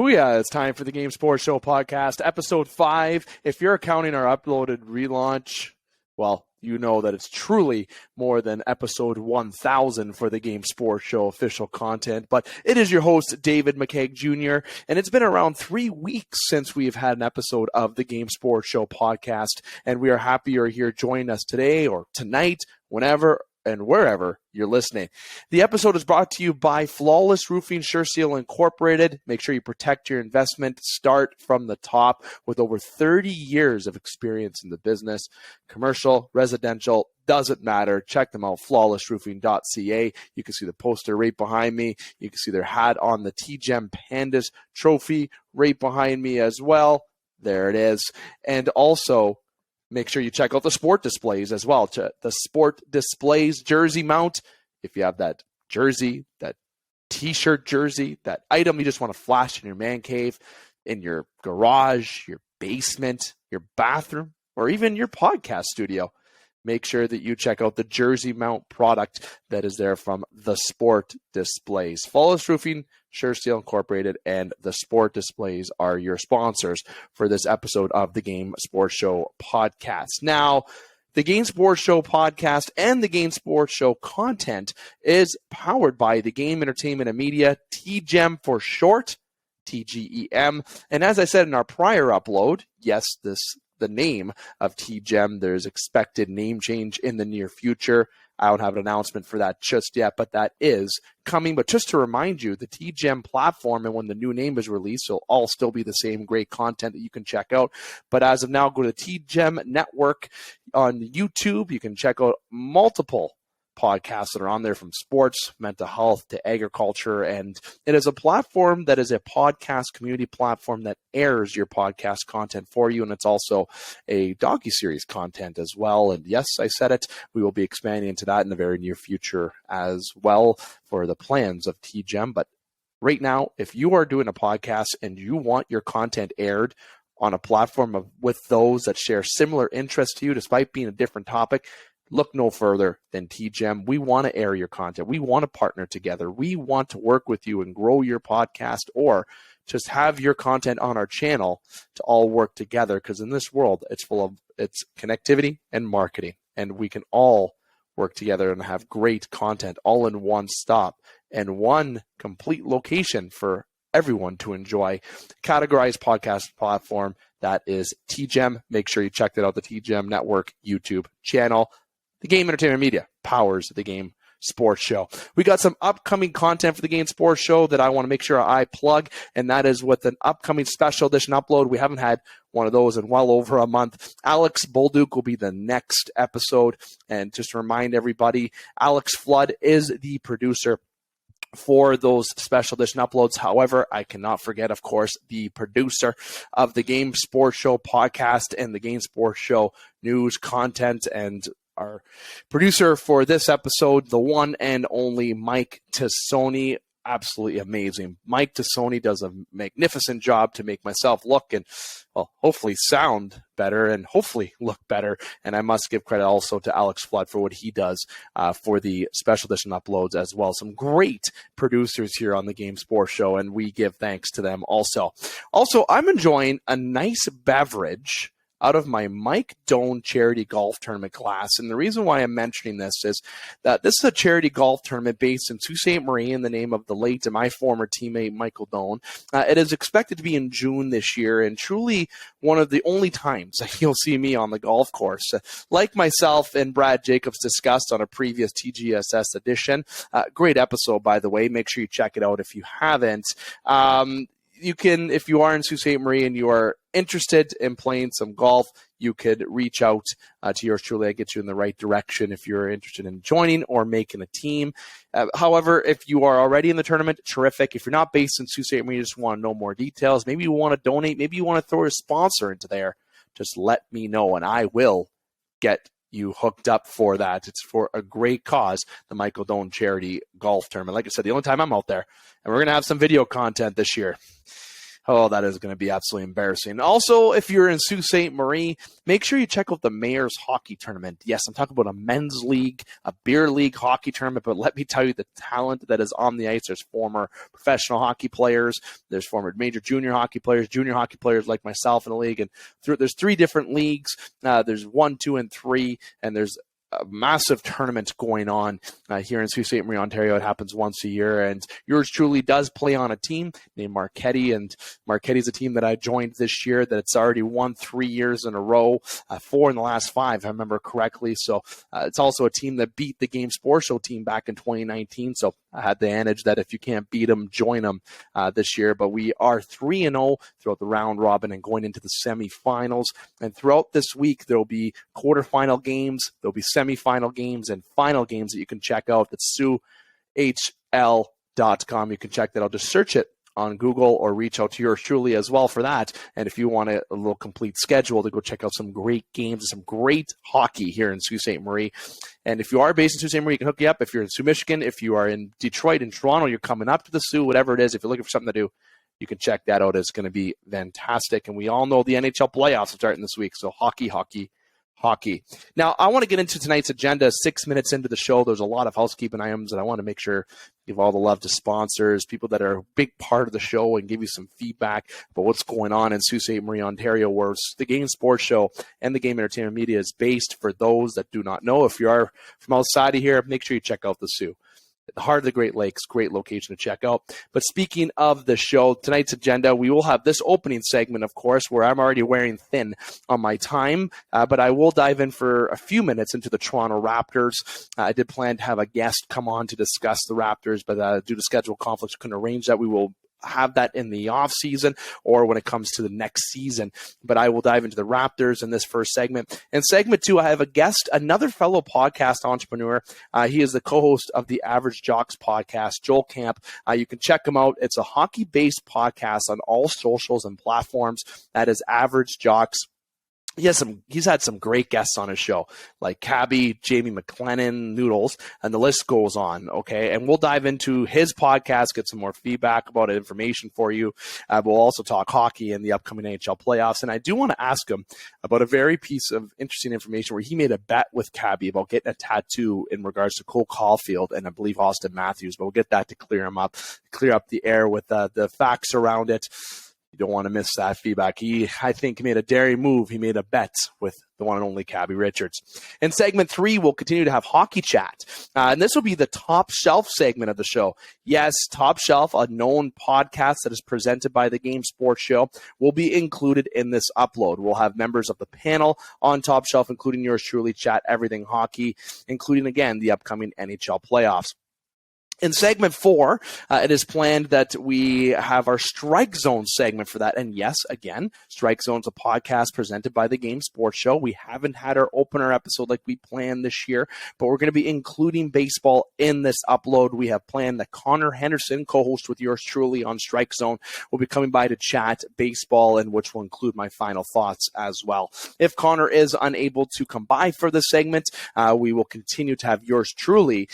Booyah, it's time for the Game Sports Show podcast, episode 5. If you're counting our uploaded relaunch, well, you know that it's truly more than episode 1000 for the Game Sports Show official content. But it is your host, David McCaig Jr., and it's been around 3 weeks since we've had an episode of the Game Sports Show podcast, and we are happy you're here joining us today or tonight, whenever and wherever you're listening. The episode is brought to you by Flawless Roofing Sure Seal Incorporated. Make sure you protect your investment. Start from the top with over 30 years of experience in the business. Commercial, residential, doesn't matter. Check them out, flawlessroofing.ca. You can see the poster right behind me. You can see their hat on the TGEM Pandas trophy right behind me as well. There it is. And also, make sure you check out the sport displays as well. The sport displays jersey mount. If you have that jersey, that t-shirt jersey, that item you just want to flash in your man cave, in your garage, your basement, your bathroom, or even your podcast studio, make sure that you check out the jersey mount product that is there from the sport displays. Flawless Roofing, Sure Steel Incorporated, and the Sport Displays are your sponsors for this episode of the Game Sports Show podcast. Now, the Game Sports Show podcast and the Game Sports Show content is powered by the Game Entertainment and Media, TGEM for short, TGEM. And as I said in our prior upload, yes, the name of TGEM, there's expected name change in the near future. I don't have an announcement for that just yet, but that is coming. But just to remind you, the TGEM platform and when the new name is released, it'll all still be the same great content that you can check out. But as of now, go to the TGEM network on YouTube. You can check out multiple podcasts that are on there, from sports, mental health to agriculture. And it is a platform that is a podcast community platform that airs your podcast content for you. And it's also a docuseries content as well. And yes, I said it, we will be expanding into that in the very near future as well for the plans of TGEM. But right now, if you are doing a podcast and you want your content aired on a platform with those that share similar interests to you, despite being a different topic, look no further than TGEM. We want to air your content. We want to partner together. We want to work with you and grow your podcast, or just have your content on our channel to all work together, because in this world, it's connectivity and marketing, and we can all work together and have great content all in one stop and one complete location for everyone to enjoy. Categorized podcast platform, that is TGEM. Make sure you check that out, the TGEM Network YouTube channel. The Game Entertainment Media powers the Game Sports Show. We got some upcoming content for the Game Sports Show that I want to make sure I plug, and that is with an upcoming special edition upload. We haven't had one of those in well over a month. Alex Bolduc will be the next episode. And just to remind everybody, Alex Flood is the producer for those special edition uploads. However, I cannot forget, of course, the producer of the Game Sports Show podcast and the Game Sports Show news content, and our producer for this episode, the one and only Mike Tassoni. Absolutely amazing. Mike Tassoni does a magnificent job to make myself look and, well, hopefully sound better and hopefully look better. And I must give credit also to Alex Flood for what he does for the special edition uploads as well. Some great producers here on the Game Sports Show, and we give thanks to them also. Also, I'm enjoying a nice beverage out of my Mike Doan charity golf tournament class. And the reason why I'm mentioning this is that this is a charity golf tournament based in Sault Ste. Marie in the name of the late and my former teammate, Michael Doan. It is expected to be in June this year, and truly one of the only times that you'll see me on the golf course. Like myself and Brad Jacobs discussed on a previous TGSS edition. Great episode, by the way. Make sure you check it out if you haven't. You can, if you are in Sault Ste. Marie and you are interested in playing some golf, you could reach out to yours truly. I get you in the right direction if you're interested in joining or making a team. However, if you are already in the tournament, terrific. If you're not based in Sault Ste. Marie, you just want to know more details, maybe you want to donate, maybe you want to throw a sponsor into there, just let me know and I will get you hooked up for that. It's for a great cause, the Michael Doan Charity Golf Tournament. Like I said, the only time I'm out there, and we're going to have some video content this year. Oh, that is going to be absolutely embarrassing. Also, if you're in Sault Ste. Marie, make sure you check out the Mayor's Hockey Tournament. Yes, I'm talking about a men's league, a beer league hockey tournament, but let me tell you the talent that is on the ice. There's former professional hockey players, there's former major junior hockey players like myself in the league, and there's 3 different leagues. There's 1, 2, and 3, and there's a massive tournament going on here in Sault Ste. Marie, Ontario. It happens once a year, and yours truly does play on a team named Marquette, and Marquette's a team that I joined this year that it's already won 3 years in a row, 4 in the last 5, if I remember correctly. So it's also a team that beat the Game Sports Show team back in 2019. So I had the advantage that if you can't beat them, join them this year. But we are 3-0 throughout the round robin and going into the semifinals. And throughout this week, there will be quarterfinal games, there'll be semifinal games, and final games that you can check out. That's SiouxHL.com. You can check that out. Just search it on Google or reach out to yours truly as well for that. And if you want a little complete schedule to go check out some great games and some great hockey here in Sault Ste. Marie. And if you are based in Sault Ste. Marie, you can hook you up. If you're in Sault, Michigan, if you are in Detroit and Toronto, you're coming up to the Sault, whatever it is, if you're looking for something to do, you can check that out. It's going to be fantastic. And we all know the NHL playoffs are starting this week. So hockey. Now, I want to get into tonight's agenda 6 minutes into the show. There's a lot of housekeeping items, and I want to make sure give all the love to sponsors, people that are a big part of the show, and give you some feedback about what's going on in Sault Ste. Marie, Ontario, where the Game Sports Show and the Game Entertainment Media is based. For those that do not know, if you are from outside of here, make sure you check out the Sault. At the heart of the Great Lakes, great location to check out. But speaking of the show, tonight's agenda, we will have this opening segment, of course, where I'm already wearing thin on my time, but I will dive in for a few minutes into the Toronto Raptors. I did plan to have a guest come on to discuss the Raptors, but due to schedule conflicts, couldn't arrange that. We will have that in the off season or when it comes to the next season, but I will dive into the Raptors in this first segment. In segment 2, I have a guest, another fellow podcast entrepreneur. He is the co-host of the Average Jocks podcast, Joel Camp. You can check him out. It's a hockey-based podcast on all socials and platforms. That is Average Jocks. He's had some great guests on his show, like Cabbie, Jamie McLennan, Noodles, and the list goes on, okay? And we'll dive into his podcast, get some more feedback about it, information for you. We'll also talk hockey and the upcoming NHL playoffs. And I do want to ask him about a very piece of interesting information where he made a bet with Cabbie about getting a tattoo in regards to Cole Caulfield and I believe Austin Matthews, but we'll get that to clear up the air with the facts around it. You don't want to miss that feedback. I think, made a daring move. He made a bet with the one and only Cabbie Richards. In segment 3, we'll continue to have hockey chat. And this will be the Top Shelf segment of the show. Yes, Top Shelf, a known podcast that is presented by the Game Sports Show, will be included in this upload. We'll have members of the panel on Top Shelf, including yours truly, chat everything hockey, including, again, the upcoming NHL playoffs. In segment 4, it is planned that we have our Strike Zone segment for that. And yes, again, Strike Zone's a podcast presented by the Game Sports Show. We haven't had our opener episode like we planned this year, but we're going to be including baseball in this upload. We have planned that Connor Henderson, co-host with yours truly on Strike Zone, will be coming by to chat baseball, and which will include my final thoughts as well. If Connor is unable to come by for this segment, we will continue to have yours truly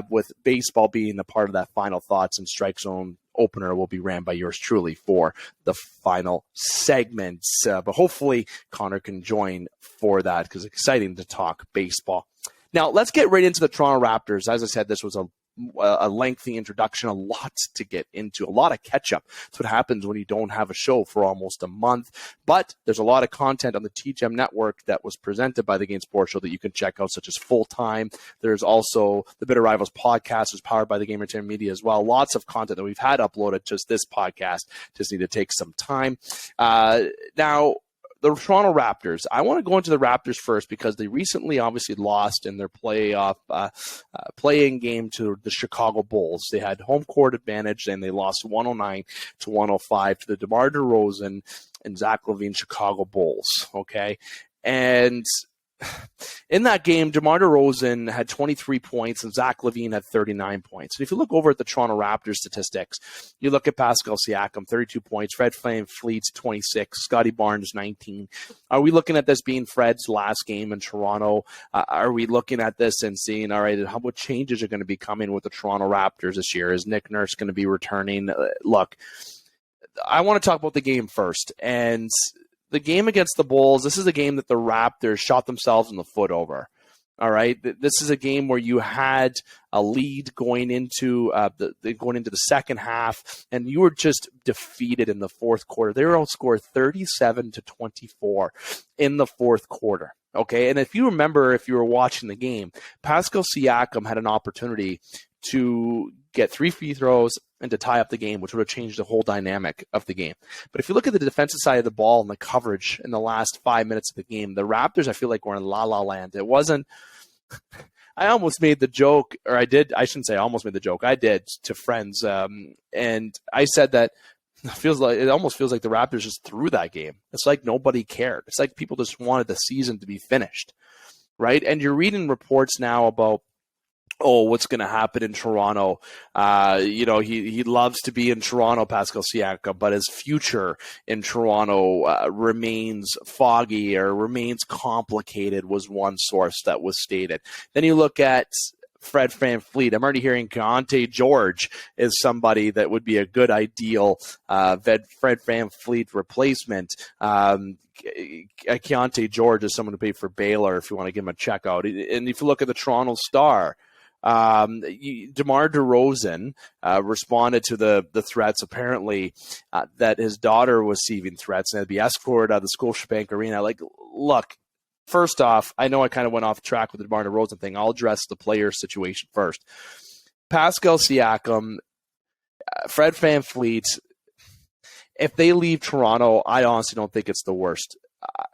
with baseball being a part of that final thoughts, and Strike Zone opener will be ran by yours truly for the final segments. But hopefully Connor can join for that because it's exciting to talk baseball. Now let's get right into the Toronto Raptors. As I said, this was a lengthy introduction, a lot to get into, a lot of catch up. That's what happens when you don't have a show for almost a month. But there's a lot of content on the TGEM network that was presented by the Game Sports Show that you can check out, such as Full Time. There's also the Bitter Rivals podcast, is powered by the Game Entertainment Media as well. Lots of content that we've had uploaded. Just this podcast just need to take some time. Now, the Toronto Raptors. I want to go into the Raptors first because they recently obviously lost in their playoff play-in game to the Chicago Bulls. They had home court advantage, and they lost 109-105 to the DeMar DeRozan and Zach LaVine Chicago Bulls. Okay, and in that game, DeMar DeRozan had 23 points and Zach LaVine had 39 points. And if you look over at the Toronto Raptors statistics, you look at Pascal Siakam, 32 points, Fred VanVleet, 26, Scotty Barnes, 19. Are we looking at this being Fred's last game in Toronto? Are we looking at this and seeing, all right, what changes are going to be coming with the Toronto Raptors this year? Is Nick Nurse going to be returning? Look, I want to talk about the game first. And the game against the Bulls, this is a game that the Raptors shot themselves in the foot over. All right, this is a game where you had a lead going into the second half, and you were just defeated in the fourth quarter. They were outscored 37-24 in the fourth quarter. Okay, and if you remember, if you were watching the game, Pascal Siakam had an opportunity to get 3 free throws and to tie up the game, which would have changed the whole dynamic of the game. But if you look at the defensive side of the ball and the coverage in the last 5 minutes of the game, the Raptors, I feel like, were in la-la land. It wasn't – I almost made the joke, or I did – I shouldn't say I almost made the joke. I did to friends, and I said that it almost feels like the Raptors just threw that game. It's like nobody cared. It's like people just wanted the season to be finished, right? And you're reading reports now about, what's going to happen in Toronto. He loves to be in Toronto, Pascal Siakam, but his future in Toronto remains foggy or remains complicated, was one source that was stated. Then you look at Fred VanVleet. I'm already hearing Keontae George is somebody that would be a good ideal Fred VanVleet replacement. Keontae George is someone to pay for Baylor if you want to give him a check out. And if you look at the Toronto Star, DeMar DeRozan responded to the threats, apparently, that his daughter was receiving threats and had to be escorted out of the Scotiabank Arena. Like, look, first off, I know I kind of went off track with the DeMar DeRozan thing. I'll address the player situation first. Pascal Siakam, Fred VanVleet, if they leave Toronto, I honestly don't think it's the worst.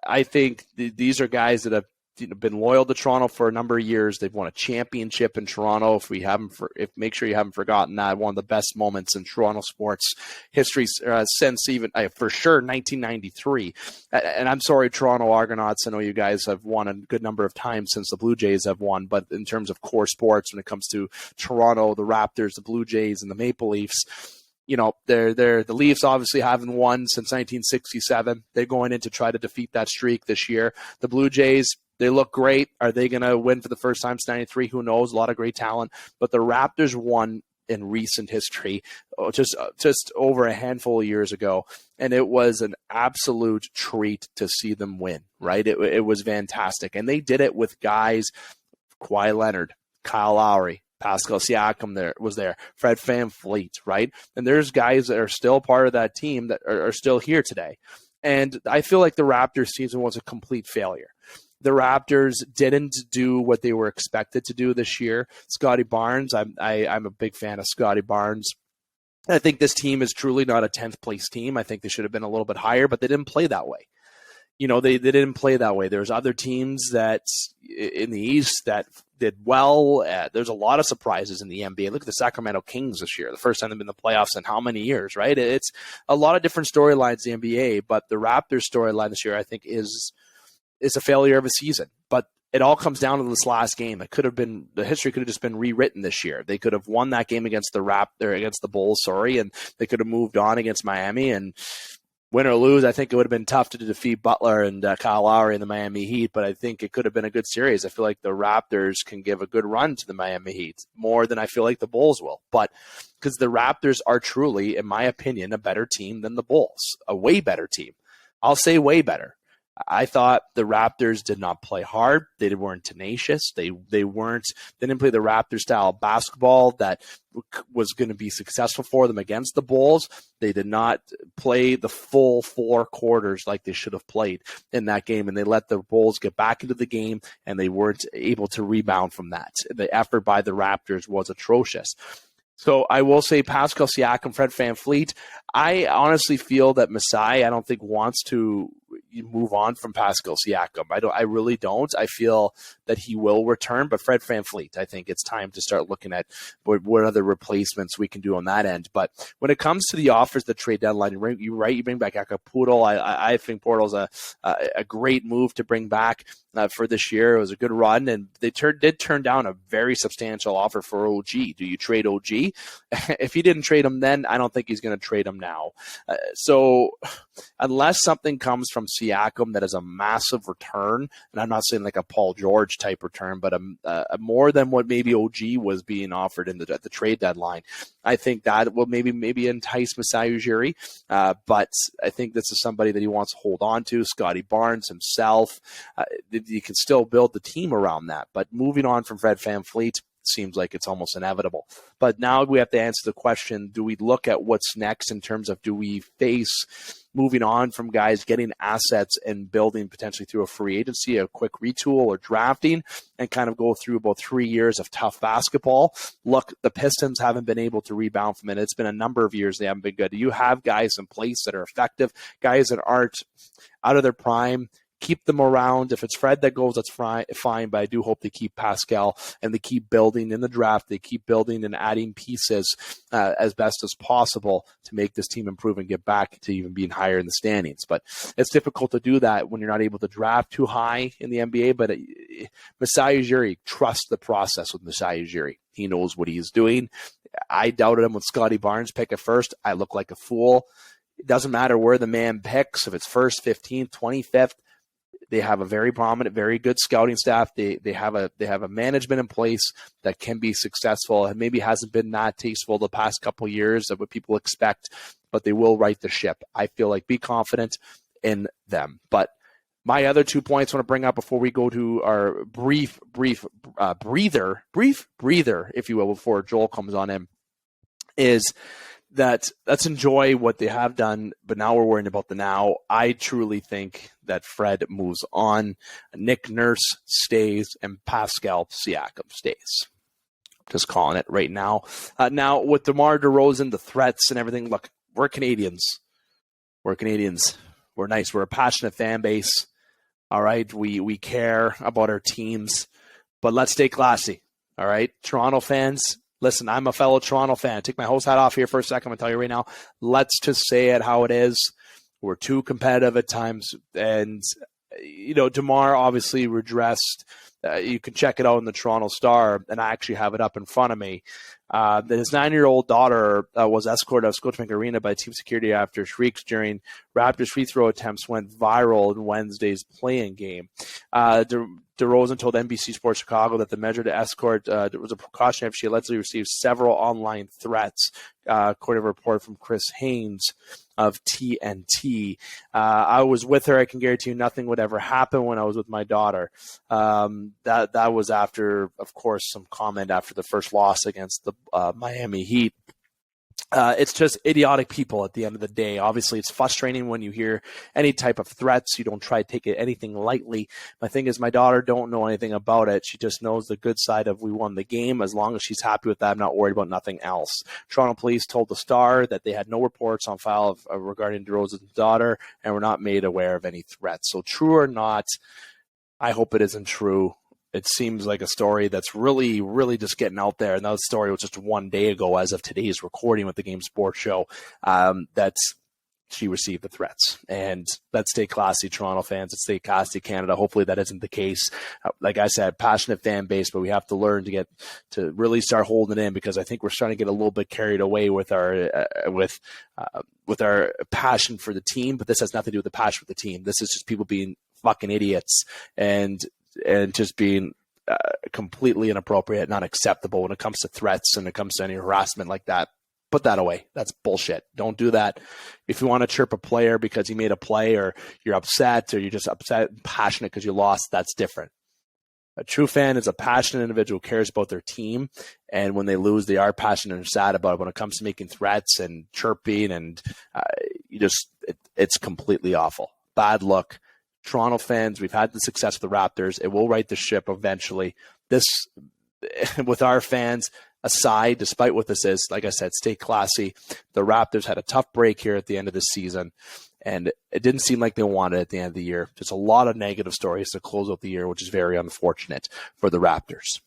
I think these are guys that have been loyal to Toronto for a number of years. They've won a championship in Toronto. Make sure you haven't forgotten that, one of the best moments in Toronto sports history since even for sure 1993. And I'm sorry, Toronto Argonauts, I know you guys have won a good number of times since the Blue Jays have won, but in terms of core sports, when it comes to Toronto, the Raptors, the Blue Jays, and the Maple Leafs, the Leafs obviously haven't won since 1967. They're going in to try to defeat that streak this year. The Blue Jays, they look great. Are they going to win for the first time since 93? Who knows? A lot of great talent. But the Raptors won in recent history just over a handful of years ago, and it was an absolute treat to see them win, right? It was fantastic. And they did it with guys, Kawhi Leonard, Kyle Lowry, Pascal Siakam was there, Fred VanVleet, right? And there's guys that are still part of that team that are still here today. And I feel like the Raptors season was a complete failure. The Raptors didn't do what they were expected to do this year. Scotty Barnes, I'm a big fan of Scotty Barnes. I think this team is truly not a 10th place team. I think they should have been a little bit higher, but they didn't play that way. They didn't play that way. There's other teams that in the East that did well. There's a lot of surprises in the NBA. Look at the Sacramento Kings this year, the first time they've been in the playoffs in how many years, right? It's a lot of different storylines in the NBA, but the Raptors storyline this year, I think, is a failure of a season. But it all comes down to this last game. The history could have just been rewritten this year. They could have won that game against the Bulls, and they could have moved on against Miami, and win or lose, I think it would have been tough to defeat Butler and Kyle Lowry in the Miami Heat, but I think it could have been a good series. I feel like the Raptors can give a good run to the Miami Heat, more than I feel like the Bulls will. But because the Raptors are truly, in my opinion, a better team than the Bulls, a way better team. I'll say way better. I thought the Raptors did not play hard. They weren't tenacious. They didn't play the Raptor style basketball that was going to be successful for them against the Bulls. They did not play the full 4 quarters like they should have played in that game, and they let the Bulls get back into the game, and they weren't able to rebound from that. The effort by the Raptors was atrocious. So I will say Pascal Siakam, Fred VanVleet. I honestly feel that Masai, I don't think, wants to move on from Pascal Siakam. I really don't. I feel that he will return, but Fred VanVleet, I think it's time to start looking at what other replacements we can do on that end. But when it comes to the offers, the trade deadline, you bring back Poodle. I think Portal's a great move to bring back for this year. It was a good run, and they did turn down a very substantial offer for OG. Do you trade OG? If he didn't trade him then, I don't think he's going to trade him now. So unless something comes from Siakam that is a massive return, and I'm not saying like a Paul George type return, but a more than what maybe OG was being offered at the trade deadline. I think that will maybe entice Masai Ujiri, but I think this is somebody that he wants to hold on to. Scotty Barnes himself, you can still build the team around that. But moving on from Fred VanVleet seems like it's almost inevitable. But now we have to answer the question, do we look at what's next in terms of do we face moving on from guys getting assets and building potentially through a free agency, a quick retool or drafting, and kind of go through about 3 years of tough basketball? Look, the Pistons haven't been able to rebound from it. It's been a number of years they haven't been good. You have guys in place that are effective, guys that aren't out of their prime. Keep them around. If it's Fred that goes, that's fine, but I do hope they keep Pascal and they keep building in the draft. They keep building and adding pieces as best as possible to make this team improve and get back to even being higher in the standings. But it's difficult to do that when you're not able to draft too high in the NBA. But Masai Ujiri, trust the process with Masai Ujiri. He knows what he's doing. I doubted him with Scotty Barnes pick at first. I look like a fool. It doesn't matter where the man picks, if it's first, 15th, 25th. They have a very prominent, very good scouting staff. They have a management in place that can be successful and maybe hasn't been that tasteful the past couple of years of what people expect, but they will right the ship. I feel like be confident in them. But my other 2 points I want to bring up before we go to our brief breather, if you will, before Joel comes on in, is that let's enjoy what they have done, but now we're worrying about the now. I truly think that Fred moves on, Nick Nurse stays, and Pascal Siakam stays. Just calling it right now. Now, with DeMar DeRozan, the threats and everything, look, we're Canadians. We're nice. We're a passionate fan base. All right? We care about our teams, but let's stay classy. All right? Toronto fans, listen, I'm a fellow Toronto fan. Take my host hat off here for a second. I'm going to tell you right now, let's just say it how it is. We're too competitive at times. And, DeMar obviously redressed. You can check it out in the Toronto Star, and I actually have it up in front of me. That his 9-year-old daughter was escorted out of Scotiabank Arena by team security after shrieks during Raptors free throw attempts went viral in Wednesday's play-in game. DeRozan told NBC Sports Chicago that the measure to escort was a precaution after she allegedly received several online threats, according to a report from Chris Haynes of TNT. I was with her. I can guarantee you nothing would ever happen when I was with my daughter. That was after, of course, some comment after the first loss against the Miami Heat. It's just idiotic people at the end of the day. Obviously, it's frustrating when you hear any type of threats. You don't try to take anything lightly. My thing is my daughter don't know anything about it. She just knows the good side of we won the game. As long as she's happy with that, I'm not worried about nothing else. Toronto police told the Star that they had no reports on file regarding DeRozan's daughter and were not made aware of any threats. So true or not, I hope it isn't true. It seems like a story that's really, really just getting out there. And that story was just 1 day ago as of today's recording with the Game Sports Show, that she received the threats. And let's stay classy, Toronto fans. Let's stay classy, Canada. Hopefully that isn't the case. Like I said, passionate fan base, but we have to learn to really start holding it in, because I think we're starting to get a little bit carried away with our passion for the team. But this has nothing to do with the passion for the team. This is just people being fucking idiots and just being completely inappropriate, not acceptable when it comes to threats and it comes to any harassment like that. Put that away. That's bullshit. Don't do that. If you want to chirp a player because he made a play, or you're upset, or you're just upset and passionate because you lost, that's different. A true fan is a passionate individual who cares about their team, and when they lose, they are passionate and sad about it. When it comes to making threats and chirping, and it's completely awful. Bad look. Toronto fans, we've had the success with the Raptors. It will right the ship eventually. This, with our fans aside, despite what this is, like I said, stay classy. The Raptors had a tough break here at the end of the season, and it didn't seem like they wanted it at the end of the year. There's a lot of negative stories to close out the year, which is very unfortunate for the Raptors.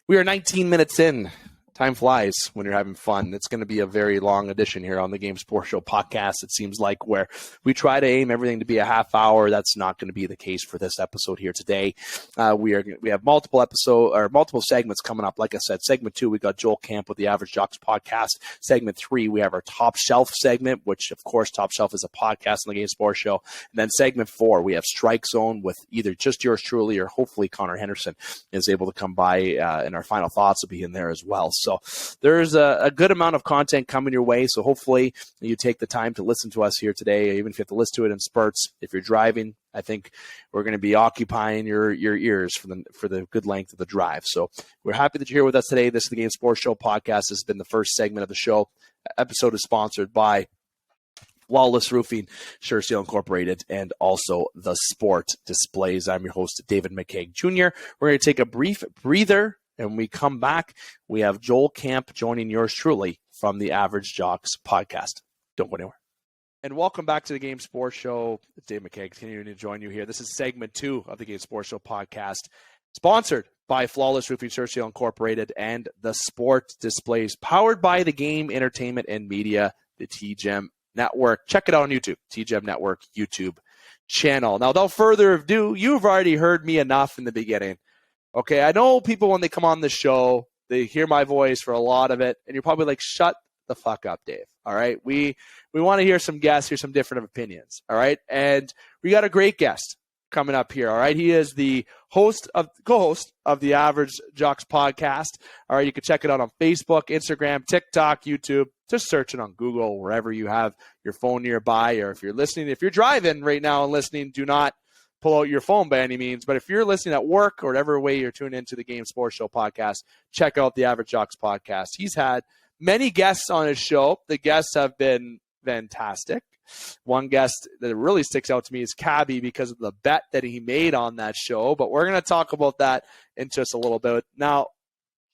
We are 19 minutes in time flies when you're having fun. It's going to be a very long edition here on the Game Sports Show podcast. It seems like where we try to aim everything to be a half hour. That's not going to be the case for this episode here today. We have multiple segments coming up. Like I said, segment 2, we got Joel Camp with the Average Jocks podcast. Segment 3, we have our Top Shelf segment, which of course Top Shelf is a podcast on the Game Sports Show. And then segment 4, we have Strike Zone with either just yours truly or hopefully Connor Henderson is able to come by, and our final thoughts will be in there as well. So there's a good amount of content coming your way. So hopefully you take the time to listen to us here today, even if you have to listen to it in spurts. If you're driving, I think we're going to be occupying your ears for the good length of the drive. So we're happy that you're here with us today. This is the Game Sports Show podcast. This has been the first segment of the show. Episode is sponsored by Flawless Roofing, Sure Seal Incorporated, and also The Sport Displays. I'm your host, David McCaig Jr. We're going to take a brief breather, and when we come back, we have Joel Camp joining yours truly from the Average Jocks podcast. Don't go anywhere. And welcome back to the Game Sports Show. It's Dave McCaig continuing to join you here. This is segment 2 of the Game Sports Show podcast, sponsored by Flawless Roofing, Sure Seal Incorporated, and The Sport Displays, powered by the Game Entertainment and Media, the TGEM Network. Check it out on YouTube, TGEM Network YouTube channel. Now, without further ado, you've already heard me enough in the beginning. Okay, I know people, when they come on the show, they hear my voice for a lot of it, and you're probably like, shut the fuck up, Dave. All right, we want to hear some guests, hear some different opinions. All right, and we got a great guest coming up here. All right, he is the co-host of the Average Jocks podcast. All right, you can check it out on Facebook, Instagram, TikTok, YouTube. Just search it on Google, wherever you have your phone nearby, or if you're driving right now and listening, do not pull out your phone by any means. But if you're listening at work or whatever way you're tuned into the Game Sports Show podcast, check out the Average Jocks podcast. He's had many guests on his show. The guests have been fantastic. One guest that really sticks out to me is Cabbie, because of the bet that he made on that show. But we're going to talk about that in just a little bit. Now,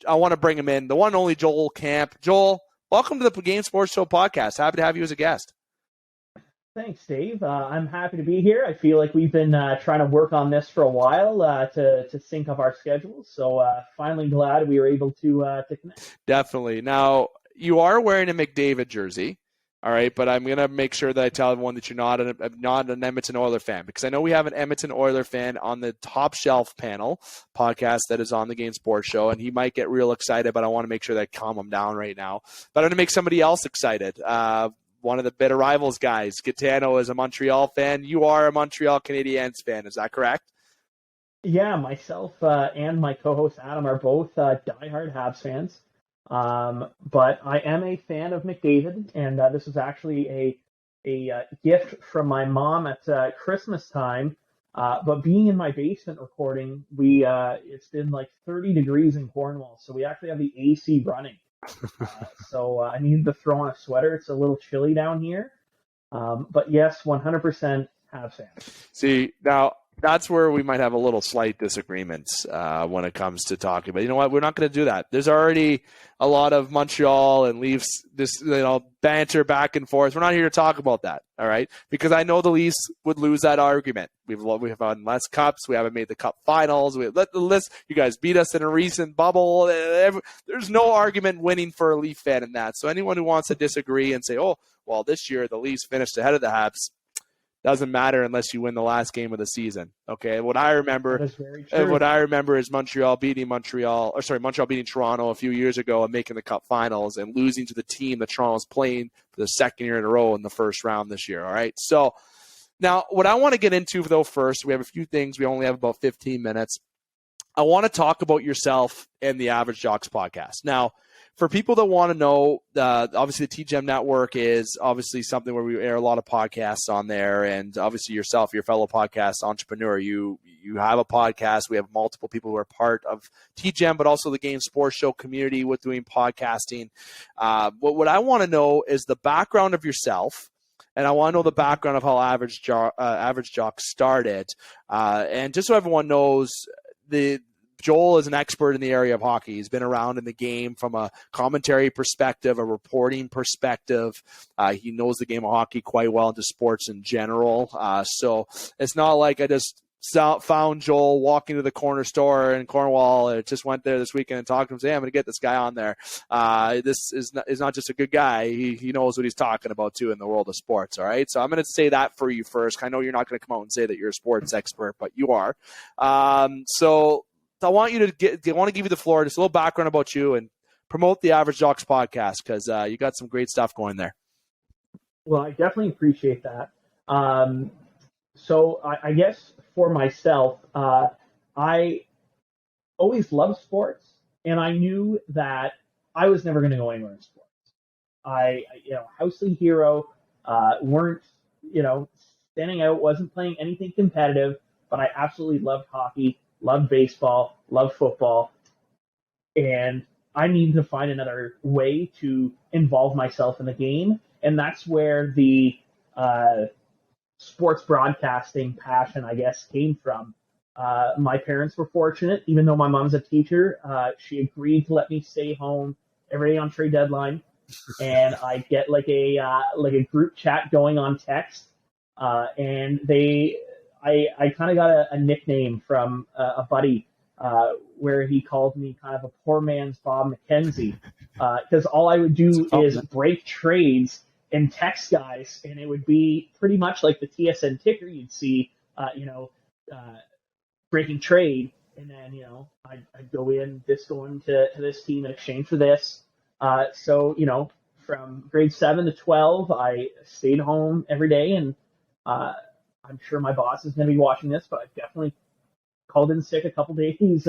I want to bring him in, the one and only Joel Camp. Joel, welcome to the Game Sports Show podcast. Happy to have you as a guest. Thanks, Dave. I'm happy to be here. I feel like we've been trying to work on this for a while to sync up our schedules. So finally glad we were able to connect. Definitely. Now, you are wearing a McDavid jersey, all right, but I'm going to make sure that I tell everyone that you're not an Edmonton Oiler fan, because I know we have an Edmonton Oiler fan on the Top Shelf panel podcast that is on the Game Sports Show, and he might get real excited, but I want to make sure that I calm him down right now. But I'm going to make somebody else excited. One of the bitter rivals guys, Gaetano, is a Montreal fan. You are a Montreal Canadiens fan. Is that correct? Yeah, myself and my co-host Adam are both diehard Habs fans. But I am a fan of McDavid, and this is actually a gift from my mom at Christmas time. But being in my basement recording, it's been like 30 degrees in Cornwall, so we actually have the AC running. So I needed to throw on a sweater. It's a little chilly down here. But yes, 100% Habs fan. See, now that's where we might have a little slight disagreements when it comes to talking. But you know what? We're not going to do that. There's already a lot of Montreal and Leafs banter back and forth. We're not here to talk about that, all right? Because I know the Leafs would lose that argument. We've won less cups. We haven't made the cup finals. You guys beat us in a recent bubble. There's no argument winning for a Leaf fan in that. So anyone who wants to disagree and say, oh, well, this year the Leafs finished ahead of the Habs, doesn't matter unless you win the last game of the season. Okay, what I remember is Montreal beating Toronto a few years ago and making the Cup Finals and losing to the team that Toronto's playing for the second year in a row in the first round this year. All right, so now what I want to get into though first, we have a few things. We only have about 15 minutes. I want to talk about yourself and the Average Jocks podcast. Now, for people that want to know, obviously the TGEM Network is obviously something where we air a lot of podcasts on there, and obviously yourself, your fellow podcast entrepreneur, you have a podcast. We have multiple people who are part of TGEM, but also the Game Sports Show community with doing podcasting. What I want to know is the background of yourself, and I want to know the background of how Average Jocks started, and just so everyone knows, Joel is an expert in the area of hockey. He's been around in the game from a commentary perspective, a reporting perspective. He knows the game of hockey quite well, into sports in general. So it's not like I just found Joel walking to the corner store in Cornwall. Just went there this weekend and talked to him. Say, hey, I'm going to get this guy on there. This is not just a good guy. He knows what he's talking about too in the world of sports. All right. So I'm going to say that for you first. I know you're not going to come out and say that you're a sports expert, but you are. So I want to give you the floor, just a little background about you and promote the Average Jocks podcast, because you got some great stuff going there. Well, I definitely appreciate that. So I guess for myself, I always loved sports, and I knew that I was never going to go anywhere in sports. House league hero, weren't, standing out, wasn't playing anything competitive, but I absolutely loved hockey, loved baseball, loved football, and I needed to find another way to involve myself in the game, and that's where the sports broadcasting passion, I guess, came from. My parents were fortunate. Even though my mom's a teacher, she agreed to let me stay home every day on trade deadline, and I get like a group chat going on text, and I kind of got a nickname from a buddy, where he called me kind of a poor man's Bob McKenzie, because all I would do is break trades and text guys, and it would be pretty much like the TSN ticker you'd see, breaking trade, and then, I'd go in, this going to this team in exchange for this. So, from grade 7 to 12, I stayed home every day, and I'm sure my boss is going to be watching this, but I've definitely called in sick a couple days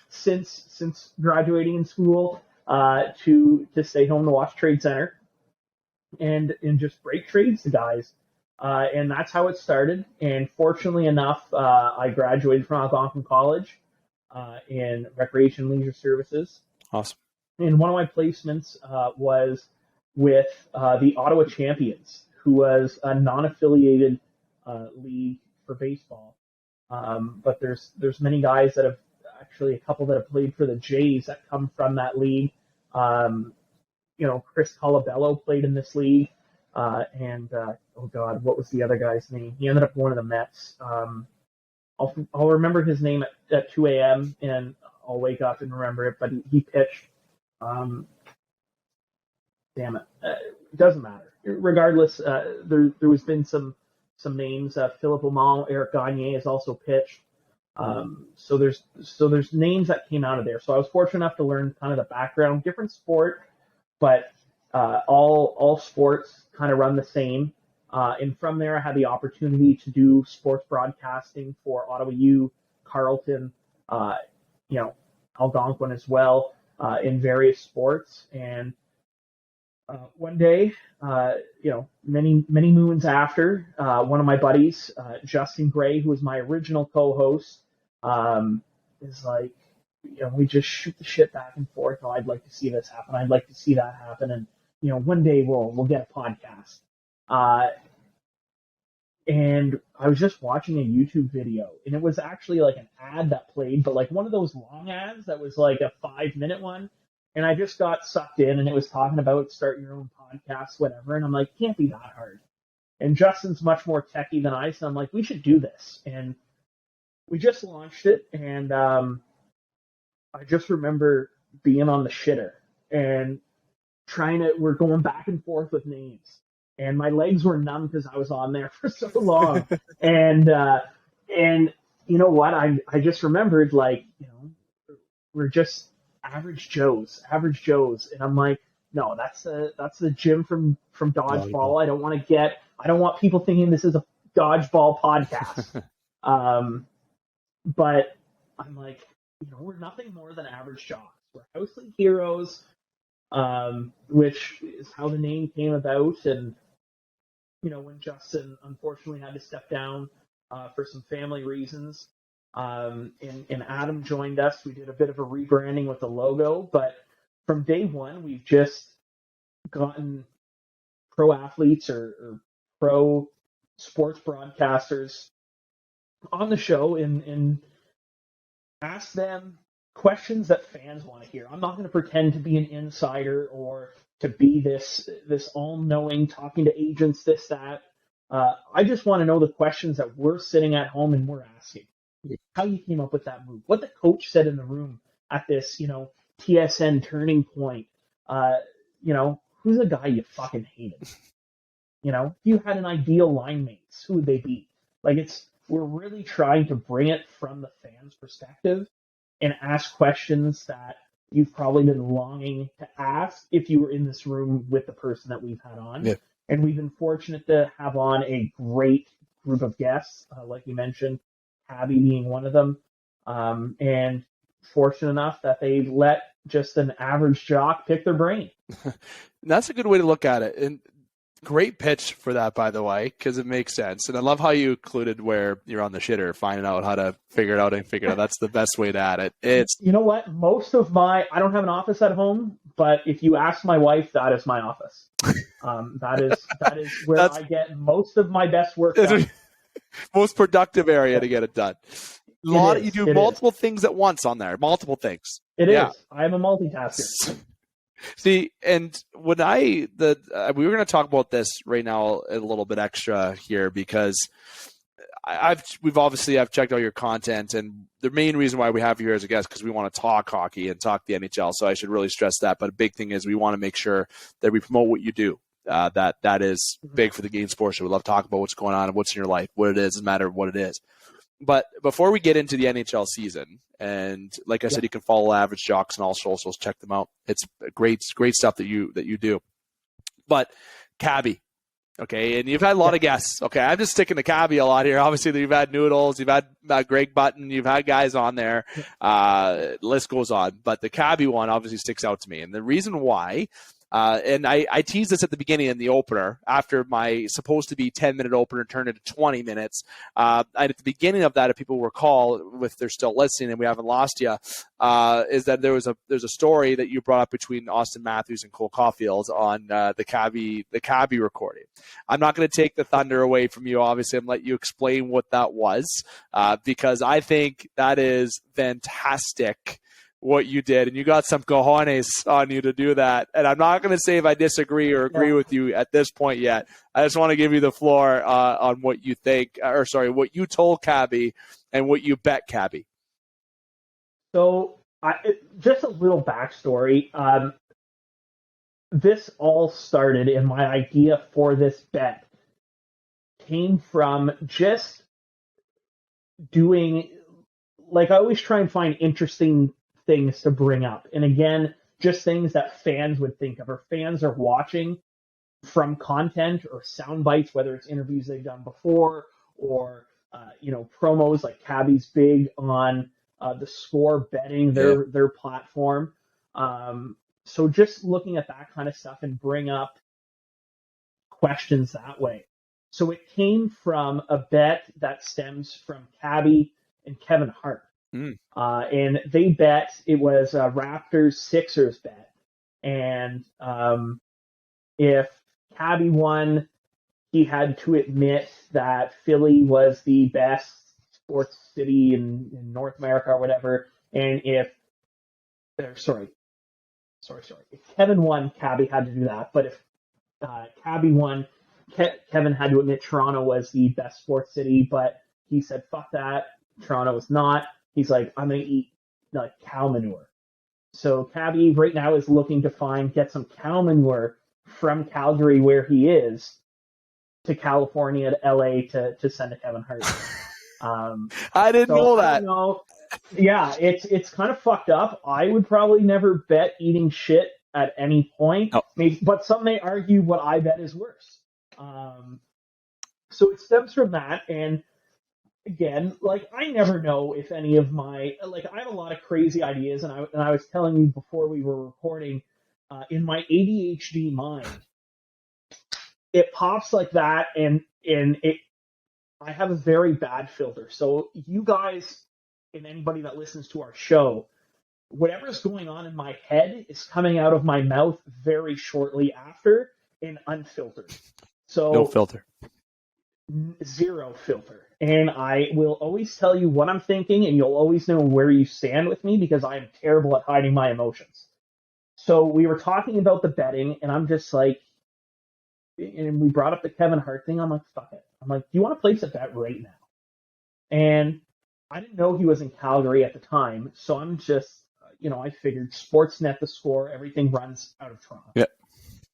since graduating in school to stay home to watch Trade Center and just break trades to guys. And that's how it started. And fortunately enough, I graduated from Algonquin College in Recreation Leisure Services. Awesome. And one of my placements was with the Ottawa Champions, who was a non-affiliated league for baseball. But there's many guys that have actually, a couple that have played for the Jays that come from that league. Chris Colabello played in this league. And oh God, what was the other guy's name? He ended up going to the Mets. I'll remember his name at 2 a.m. and I'll wake up and remember it, but he pitched. Damn it. It doesn't matter. Regardless, there has been some names. Philip Amal, Eric Gagne has also pitched. So there's names that came out of there. So I was fortunate enough to learn kind of the background, different sport, but all sports kind of run the same. And from there, I had the opportunity to do sports broadcasting for Ottawa U, Carleton, Algonquin as well, in various sports. And one day, many moons after, one of my buddies, Justin Gray, who was my original co-host, is like, we just shoot the shit back and forth. Oh, I'd like to see this happen. I'd like to see that happen. And, one day we'll get a podcast. And I was just watching a YouTube video, and it was actually like an ad that played, but like one of those long ads that was like a 5-minute one. And I just got sucked in, and it was talking about start your own podcast, whatever. And I'm like, can't be that hard. And Justin's much more techie than I, so I'm like, we should do this. And we just launched it, and I just remember being on the shitter and we're going back and forth with names. And my legs were numb because I was on there for so long. and you know what? I just remembered, we're just average Joes. And I'm like, no, that's the Jim from Dodgeball. I don't want people thinking this is a Dodgeball podcast. But I'm like, we're nothing more than average jocks. We're house league heroes, which is how the name came about. And, when Justin unfortunately had to step down for some family reasons, and Adam joined us, we did a bit of a rebranding with the logo. But from day one, we've just gotten pro athletes or pro sports broadcasters on the show and ask them questions that fans want to hear. I'm not going to pretend to be an insider or to be this all-knowing, talking to agents, this, that. I just want to know the questions that we're sitting at home and we're asking. How you came up with that move, what the coach said in the room at this, TSN turning point. Who's a guy you fucking hated? If you had an ideal line mates, who would they be? We're really trying to bring it from the fans' perspective and ask questions that you've probably been longing to ask if you were in this room with the person that we've had on. Yeah. And we've been fortunate to have on a great group of guests, like you mentioned, Cabbie being one of them, and fortunate enough that they let just an average jock pick their brain. That's a good way to look at it. And great pitch for that, by the way, because it makes sense. And I love how you included where you're on the shitter, finding out how to figure it out and figure it out. That's the best way to add it. It's, you know what? I don't have an office at home, but if you ask my wife, that is my office. That is where I get most of my best work done. Most productive area to get it done. You do multiple things at once on there. Multiple things. It is. I am a multitasker. See, and when we were going to talk about this right now a little bit extra here because I've checked out your content, and the main reason why we have you here as a guest because we want to talk hockey and talk the NHL. So I should really stress that. But a big thing is we want to make sure that we promote what you do. That is big for the Game Sports Show. We love talking about what's going on and what's in your life, what it is, doesn't matter what it is. But before we get into the NHL season, and like I said, you can follow Average Jocks on all socials, check them out. It's great stuff that you do. But Cabbie, okay, and you've had a lot of guests. Okay, I'm just sticking to Cabbie a lot here. Obviously, you've had Noodles, you've had Greg Button, you've had guys on there. List goes on, but the Cabbie one obviously sticks out to me, and the reason why. And I teased this at the beginning in the opener after my supposed to be 10-minute opener turned into 20 minutes. At the beginning of that, if people recall, if they're still listening and we haven't lost you, is that there's a story that you brought up between Austin Matthews and Cole Caulfield on the Cabbie recording. I'm not going to take the thunder away from you, obviously, and let you explain what that was because I think that is fantastic. What you did, and you got some cojones on you to do that. And I'm not going to say if I disagree or agree with you at this point yet. I just want to give you the floor on what you think, what you told Cabbie and what you bet Cabbie. So, just a little backstory. This all started, and my idea for this bet came from just doing, I always try and find interesting things to bring up. And again, just things that fans would think of, or fans are watching from content or sound bites, whether it's interviews they've done before or, promos. Like Cabbie's big on the Score betting, their platform. So just looking at that kind of stuff and bring up questions that way. So it came from a bet that stems from Cabbie and Kevin Hart. And they bet, it was a Raptors-Sixers bet. And if Cabbie won, he had to admit that Philly was the best sports city in North America or whatever. And if Kevin won, Cabbie had to do that. But if Cabbie won, Kevin had to admit Toronto was the best sports city. But he said, fuck that, Toronto is not. He's like, I'm going to eat cow manure. So Cabbie right now is looking to get some cow manure from Calgary, where he is, to California, to LA to send to Kevin Hart. I didn't know that. Yeah, it's kind of fucked up. I would probably never bet eating shit at any point. Oh. But some may argue what I bet is worse. So it stems from that, and again, I never know if any of my, I have a lot of crazy ideas, and I was telling you before we were recording, in my ADHD mind, it pops like that, and I have a very bad filter. So you guys, and anybody that listens to our show, whatever's going on in my head is coming out of my mouth very shortly after, and unfiltered. So no filter. Zero filter. And I will always tell you what I'm thinking, and you'll always know where you stand with me because I am terrible at hiding my emotions. So we were talking about the betting, and I'm just like, and we brought up the Kevin Hart thing. I'm like, fuck it. I'm like, do you want to place a bet right now? And I didn't know he was in Calgary at the time, so I'm just, I figured Sportsnet, the score, everything runs out of Toronto. Yeah.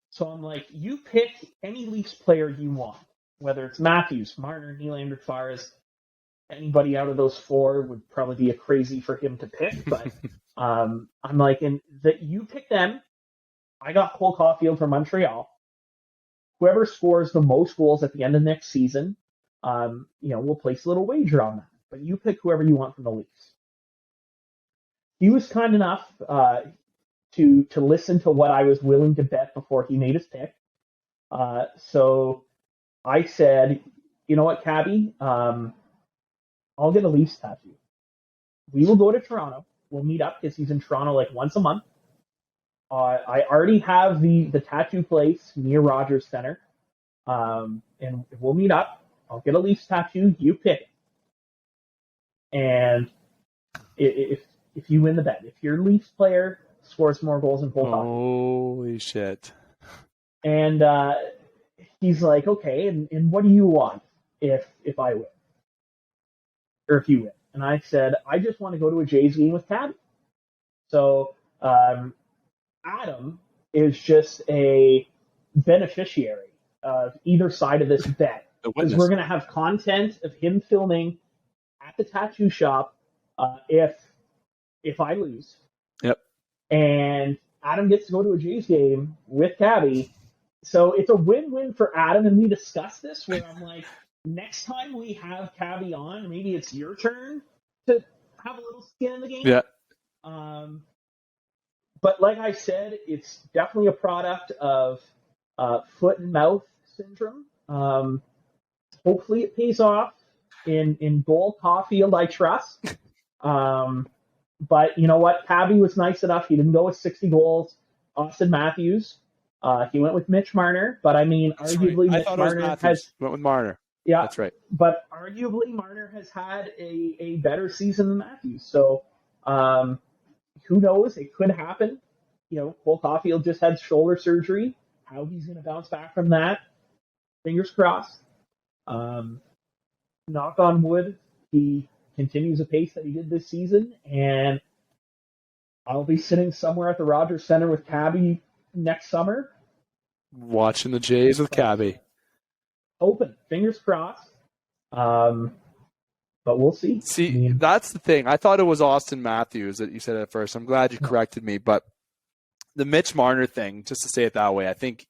So I'm like, you pick any Leafs player you want, whether it's Matthews, Marner, Nylander, Tavares, anybody out of those four would probably be a crazy for him to pick, but I'm like, and that you pick them. I got Cole Caulfield from Montreal. Whoever scores the most goals at the end of next season, we'll place a little wager on that. But you pick whoever you want from the Leafs. He was kind enough to listen to what I was willing to bet before he made his pick. So I said, you know what, Cabbie, I'll get a Leafs tattoo. We will go to Toronto. We'll meet up because he's in Toronto like once a month. I already have the tattoo place near Rogers Center, and we'll meet up. I'll get a Leafs tattoo. You pick it. And if you win the bet, if your Leafs player scores more goals than Cole Caulfield. Holy shit. And he's like, okay, and what do you want if I win? Or if you win? And I said, I just want to go to a Jays game with Cabbie. So Adam is just a beneficiary of either side of this bet. Because we're going to have content of him filming at the tattoo shop if I lose. Yep. And Adam gets to go to a Jays game with Cabbie. So it's a win-win for Adam, and we discussed this where I'm like, next time we have Cabbie on, maybe it's your turn to have a little skin in the game. Yeah. But like I said, it's definitely a product of foot and mouth syndrome. Hopefully it pays off in goal. Caulfield, I trust. But you know what? Cabbie was nice enough. He didn't go with 60 goals. Austin Matthews. He went with Mitch Marner. But I mean, arguably, right. Mitch Marner went with Marner. Yeah, that's right. But arguably, Marner has had a better season than Matthews. So who knows? It could happen. Cole Caulfield just had shoulder surgery. How he's going to bounce back from that? Fingers crossed. Knock on wood, he continues a pace that he did this season, and I'll be sitting somewhere at the Rogers Center with Cabbie next summer. Watching the Jays with Cabbie. Open. Fingers crossed. But we'll see. See, that's the thing. I thought it was Austin Matthews that you said at first. I'm glad you corrected me. But the Mitch Marner thing, just to say it that way, I think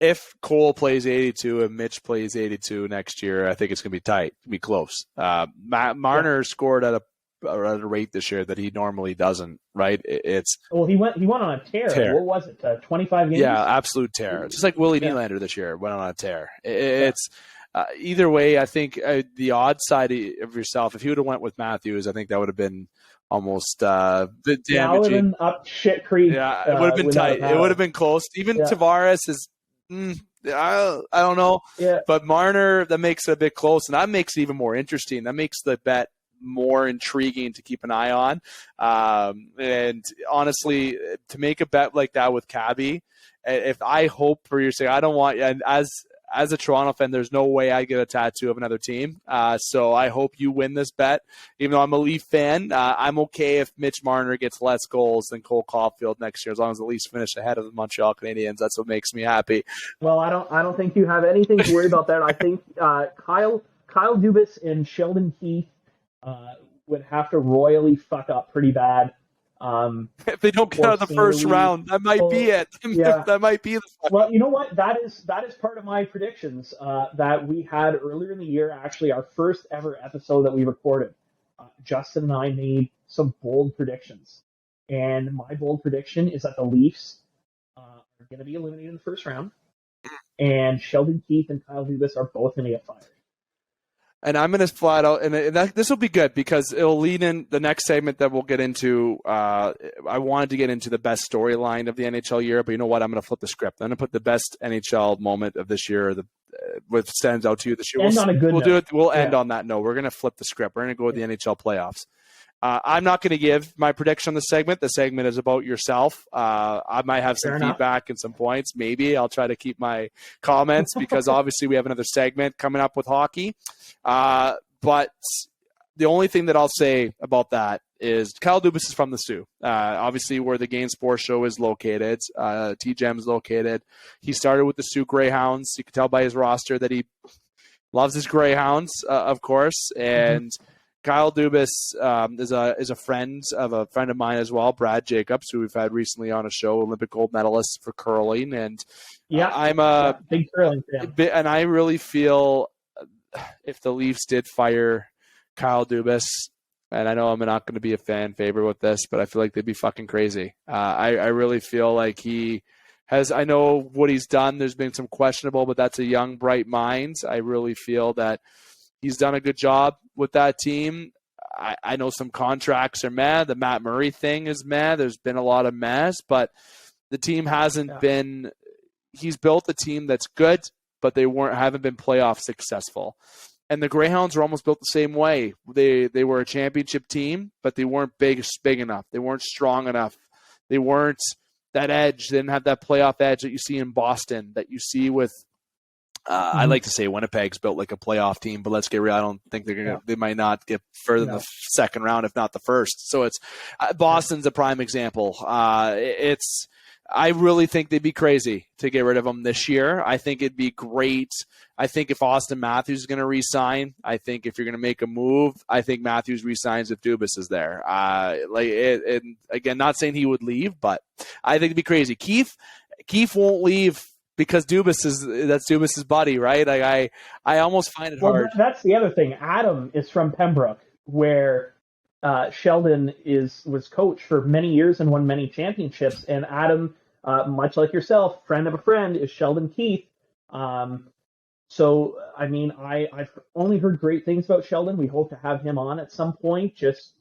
if Cole plays 82 and Mitch plays 82 next year, I think it's going to be tight. It'll be close. Marner scored at a rate this year that he normally doesn't, right? He went on a tear. What was it? 25 games? Yeah, absolute tear. Just like Willie Nylander this year went on a tear. It's either way. I think the odd side of yourself, if you would have went with Matthews, I think that would have been almost the damaging. Yeah, would have been up shit creek. Yeah, it would have been tight. It would have been close. Even Tavares is. I don't know. Yeah. But Marner, that makes it a bit close, and that makes it even more interesting. That makes the bet more intriguing to keep an eye on. And honestly, to make a bet like that with Cabbie, if I hope for your sake, I don't want, and as a Toronto fan, there's no way I get a tattoo of another team. So I hope you win this bet. Even though I'm a Leaf fan, I'm okay if Mitch Marner gets less goals than Cole Caulfield next year, as long as the Leafs finish ahead of the Montreal Canadiens. That's what makes me happy. Well, I don't think you have anything to worry about that. I think Kyle Dubas and Sheldon Keefe would have to royally fuck up pretty bad. If they don't get out of the first round, that might be it. Yeah. That might be the. Well, you know what? That is part of my predictions that we had earlier in the year. Actually, our first ever episode that we recorded. Justin and I made some bold predictions, and my bold prediction is that the Leafs are going to be eliminated in the first round, and Sheldon Keefe and Kyle Dubas are both going to get fired. And I'm going to flat out, and this will be good because it'll lead in the next segment that we'll get into. I wanted to get into the best storyline of the NHL year, but you know what? I'm going to flip the script. I'm going to put the best NHL moment of this year, what stands out to you this year. End on a good note. We'll end on that note. We're going to flip the script. We're going to go with the NHL playoffs. I'm not going to give my prediction on the segment. The segment is about yourself. I might have some feedback and some points. Maybe I'll try to keep my comments because obviously we have another segment coming up with hockey. But the only thing that I'll say about that is Kyle Dubas is from the Sioux. Obviously where the Game Sports Show is located, TGEM is located. He started with the Sioux Greyhounds. You can tell by his roster that he loves his Greyhounds, of course. And Kyle Dubas is a friend of mine as well, Brad Jacobs, who we've had recently on a show, Olympic gold medalist for curling, and I'm a big curling fan. And I really feel if the Leafs did fire Kyle Dubas, and I know I'm not going to be a fan favorite with this, but I feel like they'd be fucking crazy. I really feel like he has. I know what he's done. There's been some questionable, but that's a young, bright mind. I really feel that he's done a good job with that team. I know some contracts are meh. The Matt Murray thing is meh. There's been a lot of mess, but the team hasn't been – he's built a team that's good, but they haven't been playoff successful. And the Greyhounds were almost built the same way. They were a championship team, but they weren't big enough. They weren't strong enough. They weren't that edge. They didn't have that playoff edge that you see in Boston, that you see with I like to say Winnipeg's built like a playoff team, but let's get real. I don't think they're gonna. They might not get further than the second round, if not the first. So it's Boston's a prime example. I really think they'd be crazy to get rid of him this year. I think it'd be great. I think if Austin Matthews is going to re-sign, I think if you're going to make a move, I think Matthews re-signs if Dubas is there. Again, not saying he would leave, but I think it'd be crazy. Keith won't leave because that's Dubas's buddy, right? Like I almost find it hard. That's the other thing. Adam is from Pembroke, where Sheldon was coach for many years and won many championships. And Adam, much like yourself, friend of a friend, is Sheldon Keith. So, I mean, I've only heard great things about Sheldon. We hope to have him on at some point. Just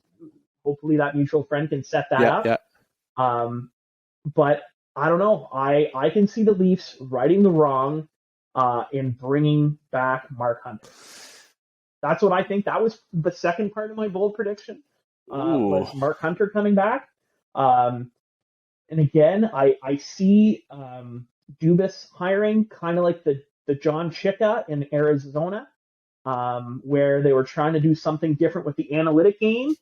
hopefully that mutual friend can set that up. Yeah. But I don't know. I can see the Leafs righting the wrong in bringing back Mark Hunter. That's what I think. That was the second part of my bold prediction. Was Mark Hunter coming back. And again, I see Dubas hiring kind of like the John Chicka in Arizona, where they were trying to do something different with the analytic game.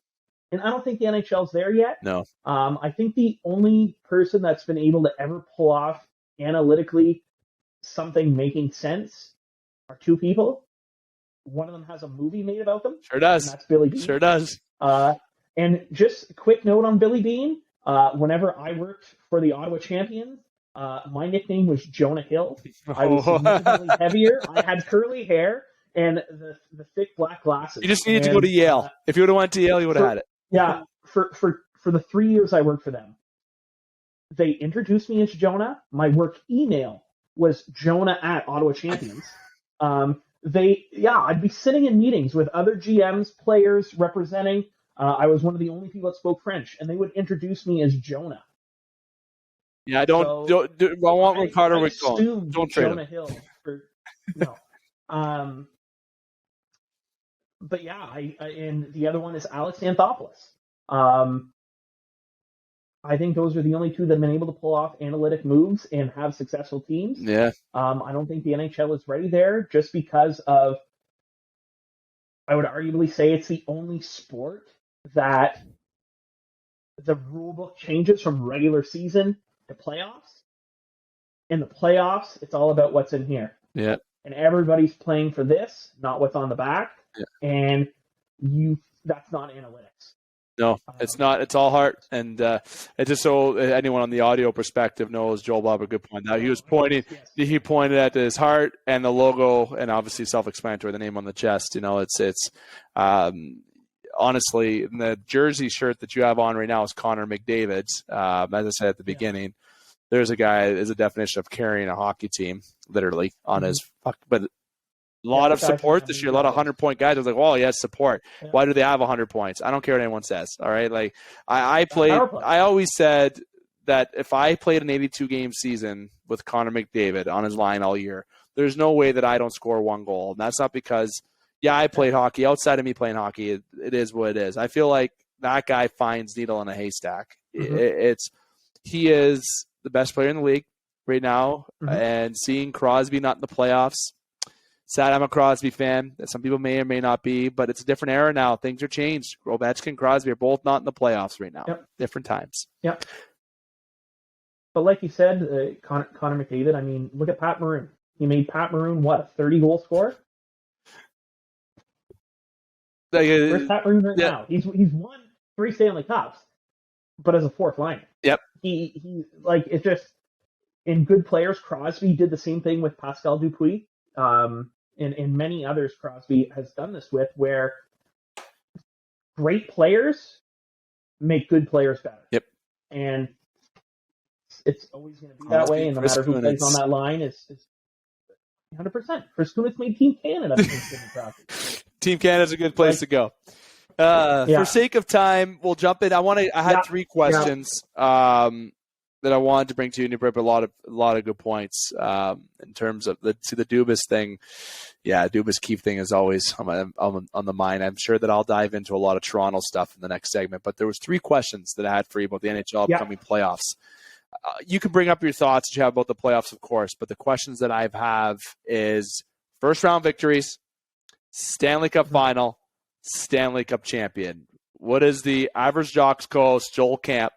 And I don't think the NHL's there yet. No. I think the only person that's been able to ever pull off analytically something making sense are two people. One of them has a movie made about them. Sure does. And that's Billy Beane. Sure does. And just a quick note on Billy Beane. Whenever I worked for the Ottawa Champions, my nickname was Jonah Hill. I was significantly heavier. I had curly hair and the thick black glasses. You just needed to go to Yale. If you would have went to Yale, you would have had it. Yeah. For the 3 years I worked for them, they introduced me as Jonah. My work email was Jonah at Ottawa Champions. I'd be sitting in meetings with other GMs, players representing. I was one of the only people that spoke French, and they would introduce me as Jonah. Yeah, I want Ricardo McCall. Don't trade Jonah him. Hill. No. But yeah, and the other one is Alex Anthopoulos. I think those are the only two that have been able to pull off analytic moves and have successful teams. Yeah. I don't think the NHL is ready there just because of, I would arguably say it's the only sport that the rule book changes from regular season to playoffs. In the playoffs, it's all about what's in here. Yeah. And everybody's playing for this, not what's on the back. Yeah. And that's not analytics. No, it's not. It's all heart. And it's just so anyone on the audio perspective knows, Joel Bob a good point. Now he was pointing, he pointed at his heart and the logo, and obviously self-explanatory, the name on the chest. You know, it's honestly, the jersey shirt that you have on right now is Connor McDavid's. As I said at the beginning, there's a guy is a definition of carrying a hockey team, literally on his but. A lot of support this year, a lot of 100-point guys. I was like, well, he has support. Yeah. Why do they have 100 points? I don't care what anyone says. All right. Like I always said that if I played an 82-game season with Connor McDavid on his line all year, there's no way that I don't score one goal. And that's not because, I played hockey. Outside of me playing hockey, it is what it is. I feel like that guy finds needle in a haystack. He is the best player in the league right now, and seeing Crosby not in the playoffs, sad. I'm a Crosby fan. Some people may or may not be, but it's a different era now. Things are changed. Ovechkin and Crosby are both not in the playoffs right now. Yep. Different times. Yep. But like you said, Connor McDavid, I mean, look at Pat Maroon. He made Pat Maroon, what, a 30-goal scorer? Where's Pat Maroon right now? He's won 3 Stanley Cups, but as a fourth liner. Yep. He like, it's just, in good players, Crosby did the same thing with Pascal Dupuis. And many others Crosby has done this with, where great players make good players better. Yep. And it's always going to be that way, and no matter who plays on that line, is 100%. Chris Kunitz made Team Canada. Team Canada's a good place to go. For sake of time, we'll jump in. I had 3 questions that I wanted to bring to you, and you brought up a lot of good points in terms of the Dubas thing. Yeah, Dubas Keefe thing is always on the mind. I'm sure that I'll dive into a lot of Toronto stuff in the next segment, but there was 3 questions that I had for you about the NHL upcoming playoffs. You can bring up your thoughts that you have about the playoffs, of course, but the questions that I have is first round victories, Stanley Cup final, Stanley Cup champion. What is the Average Jocks co-host, Joel Camp,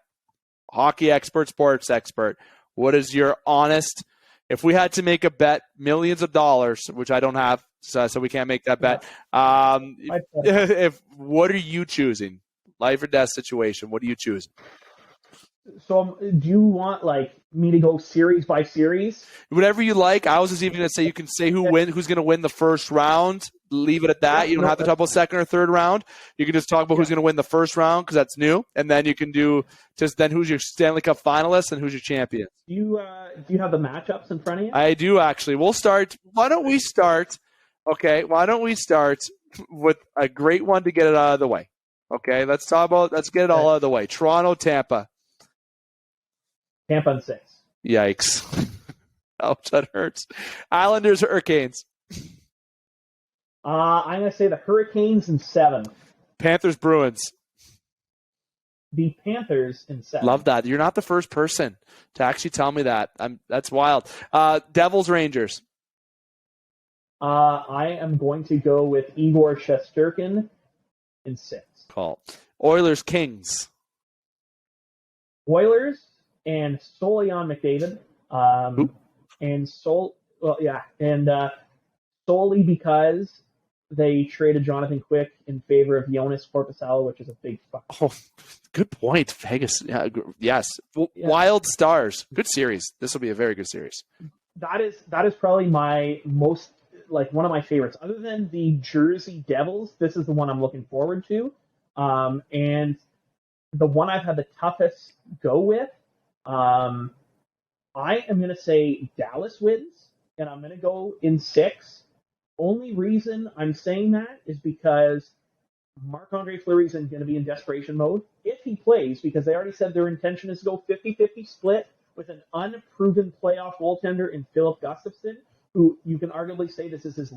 hockey expert, sports expert? What is your honest, if we had to make a bet, millions of dollars, which I don't have, so we can't make that bet. What are you choosing? Life or death situation. What are you choosing? So do you want me to go series by series? Whatever you like. I was just even going to say you can say who's going to win the first round. Leave it at that. You don't have to talk about second or third round. You can just talk about who's going to win the first round because that's new, and then you can do just then who's your Stanley Cup finalist and who's your champion. Do you have the matchups in front of you? I do actually. We'll start. Why don't we start? Okay. Why don't we start with a great one to get it out of the way? Okay. Let's get it all out of the way. Toronto, Tampa. Tampa in 6. Yikes. Ouch, that hurts. Islanders, Hurricanes. I'm going to say the Hurricanes in 7. Panthers, Bruins. The Panthers in 7. Love that. You're not the first person to actually tell me that. That's wild. Devils, Rangers. I am going to go with Igor Shesterkin in 6. Call. Oilers, Kings. Oilers and solely on McDavid. Solely because they traded Jonathan Quick in favor of Jonas Korpisalo, which is a big fuck. Oh, good point, Vegas. Yeah, yes. Wild Stars. Good series. This will be a very good series. That is probably my most, one of my favorites. Other than the Jersey Devils, this is the one I'm looking forward to. And the one I've had the toughest go with, I am going to say Dallas wins, and I'm going to go in 6. Only reason I'm saying that is because Marc-Andre Fleury's going to be in desperation mode if he plays, because they already said their intention is to go 50-50 split with an unproven playoff goaltender in Philip Gustafsson, who you can arguably say this is his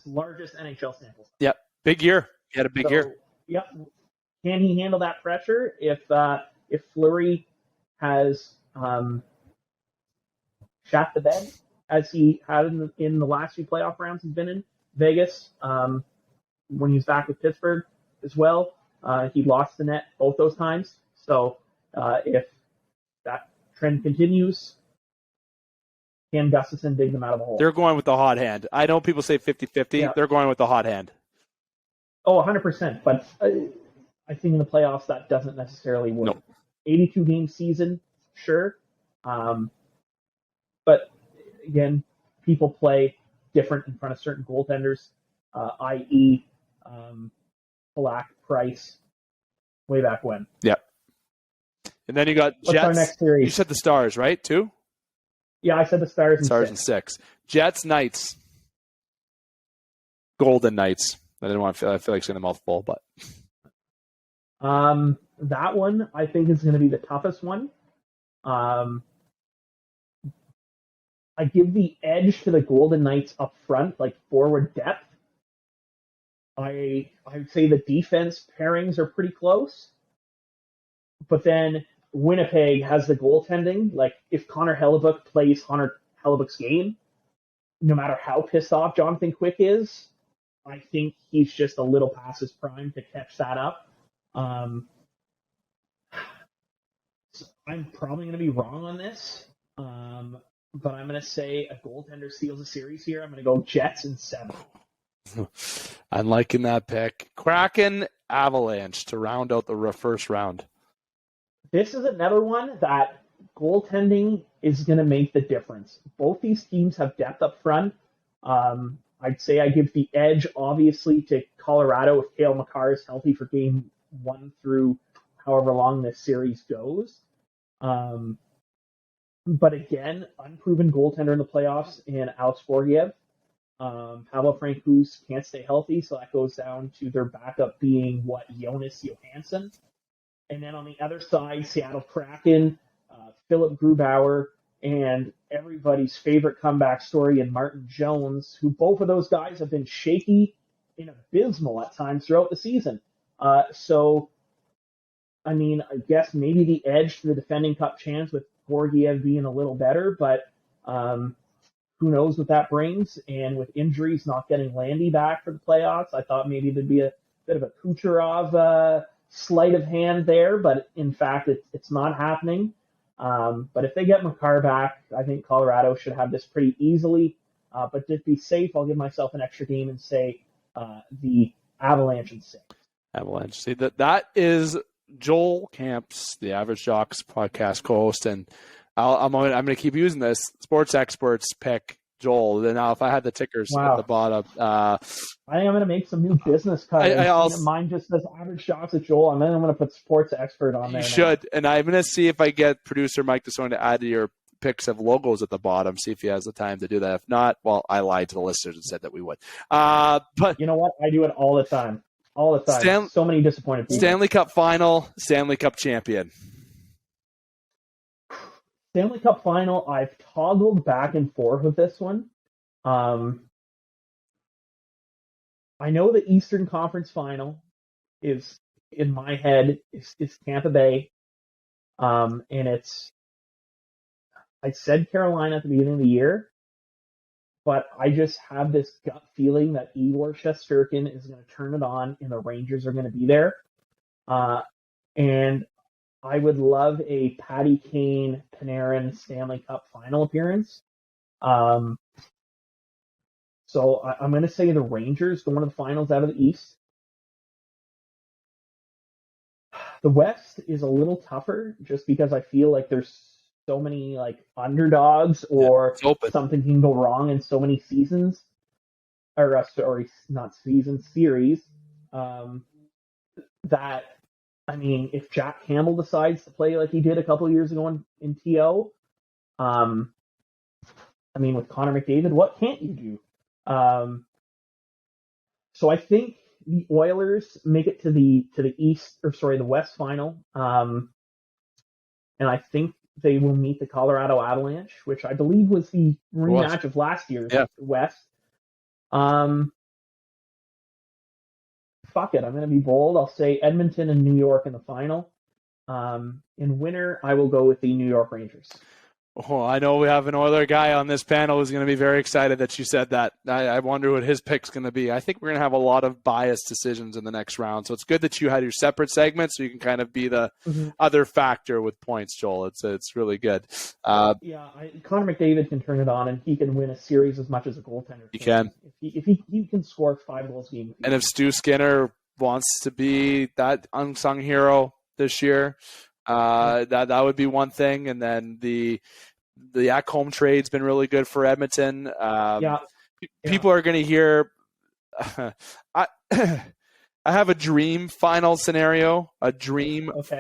largest NHL sample. Yep, big year. He had a big year. Yep. Can he handle that pressure if Fleury has shot the bed as he had in the last few playoff rounds he's been in? Vegas, when he was back with Pittsburgh as well, he lost the net both those times. So if that trend continues, can Gustafsson dig them out of the hole? They're going with the hot hand. I know people say 50-50. Yeah. They're going with the hot hand. Oh, 100%. But I think in the playoffs that doesn't necessarily work. Nope. 82-game season, sure. But again, people play different in front of certain goaltenders, i.e. Black, Price, way back when. Yep. And then you got Jets. What's our next series? You said the Stars, right, too? Yeah, I said the Stars in 6. Jets, Knights. Golden Knights. I feel like saying the mouthful, but that one I think is going to be the toughest one. I give the edge to the Golden Knights up front, forward depth. I would say the defense pairings are pretty close, but then Winnipeg has the goaltending. Like if Connor Hellebuck plays Connor Hellebuck's game, no matter how pissed off Jonathan Quick is, I think he's just a little past his prime to catch that up. So I'm probably going to be wrong on this, but I'm going to say a goaltender steals a series here. I'm going to go Jets in 7. I'm liking that pick. Kraken Avalanche to round out the first round. This is another one that goaltending is going to make the difference. Both these teams have depth up front. I'd say I give the edge, obviously, to Colorado if Cale Makar is healthy for game 1 through however long this series goes. But again, unproven goaltender in the playoffs in Alex Foryou. Pavel Francouz can't stay healthy, so that goes down to their backup being, Jonas Johansson. And then on the other side, Seattle Kraken, Philip Grubauer, and everybody's favorite comeback story in Martin Jones, who both of those guys have been shaky and abysmal at times throughout the season. So, I mean, I guess maybe the edge to the defending cup chance with Georgiev being a little better, but who knows what that brings. And with injuries, not getting Landy back for the playoffs, I thought maybe there'd be a bit of a Kucherov sleight of hand there, but in fact, it's not happening. But if they get Makar back, I think Colorado should have this pretty easily. But to be safe, I'll give myself an extra game and say the Avalanche in 6. Avalanche. See, that is Joel Camps, the Average Jocks podcast co-host, and I'm going to keep using this. Sports experts pick Joel. Then now, if I had the tickers at the bottom, I think I'm going to make some new business cards. Mine just says Average Jocks at Joel, and then I'm going to put sports expert on there. You should, and I'm going to see if I get producer Mike DeSoyne to add to your picks of logos at the bottom. See if he has the time to do that. If not, well, I lied to the listeners and said that we would. But you know what? I do it all the time. All the time. So many disappointed people. Stanley Cup final, Stanley Cup champion. Stanley Cup final, I've toggled back and forth with this one. I know the Eastern Conference final is, in my head, is Tampa Bay. And I said Carolina at the beginning of the year, but I just have this gut feeling that Igor Shesterkin is going to turn it on and the Rangers are going to be there. And I would love a Patty Kane Panarin Stanley Cup final appearance. So I'm going to say the Rangers go to the finals out of the East. The West is a little tougher just because I feel like there's so many underdogs or something can go wrong in so many seasons. Or not seasons, series. That, I mean, if Jack Campbell decides to play like he did a couple of years ago in TO, I mean, with Connor McDavid, what can't you do? So I think the Oilers make it to the West final, and I think they will meet the Colorado Avalanche, which I believe was the rematch of last year's West. Fuck it, I'm going to be bold. I'll say Edmonton and New York in the final. In winner, I will go with the New York Rangers. Oh, I know we have an Oiler guy on this panel who's going to be very excited that you said that. I wonder what his pick's going to be. I think we're going to have a lot of biased decisions in the next round. So it's good that you had your separate segments so you can kind of be the other factor with points, Joel. It's really good. Connor McDavid can turn it on, and he can win a series as much as a goaltender. He can. If he can score 5 goals a game. And if Stu Skinner wants to be that unsung hero this year, that would be one thing. And then the at-home trade's been really good for Edmonton. People are going to hear I have a dream final scenario,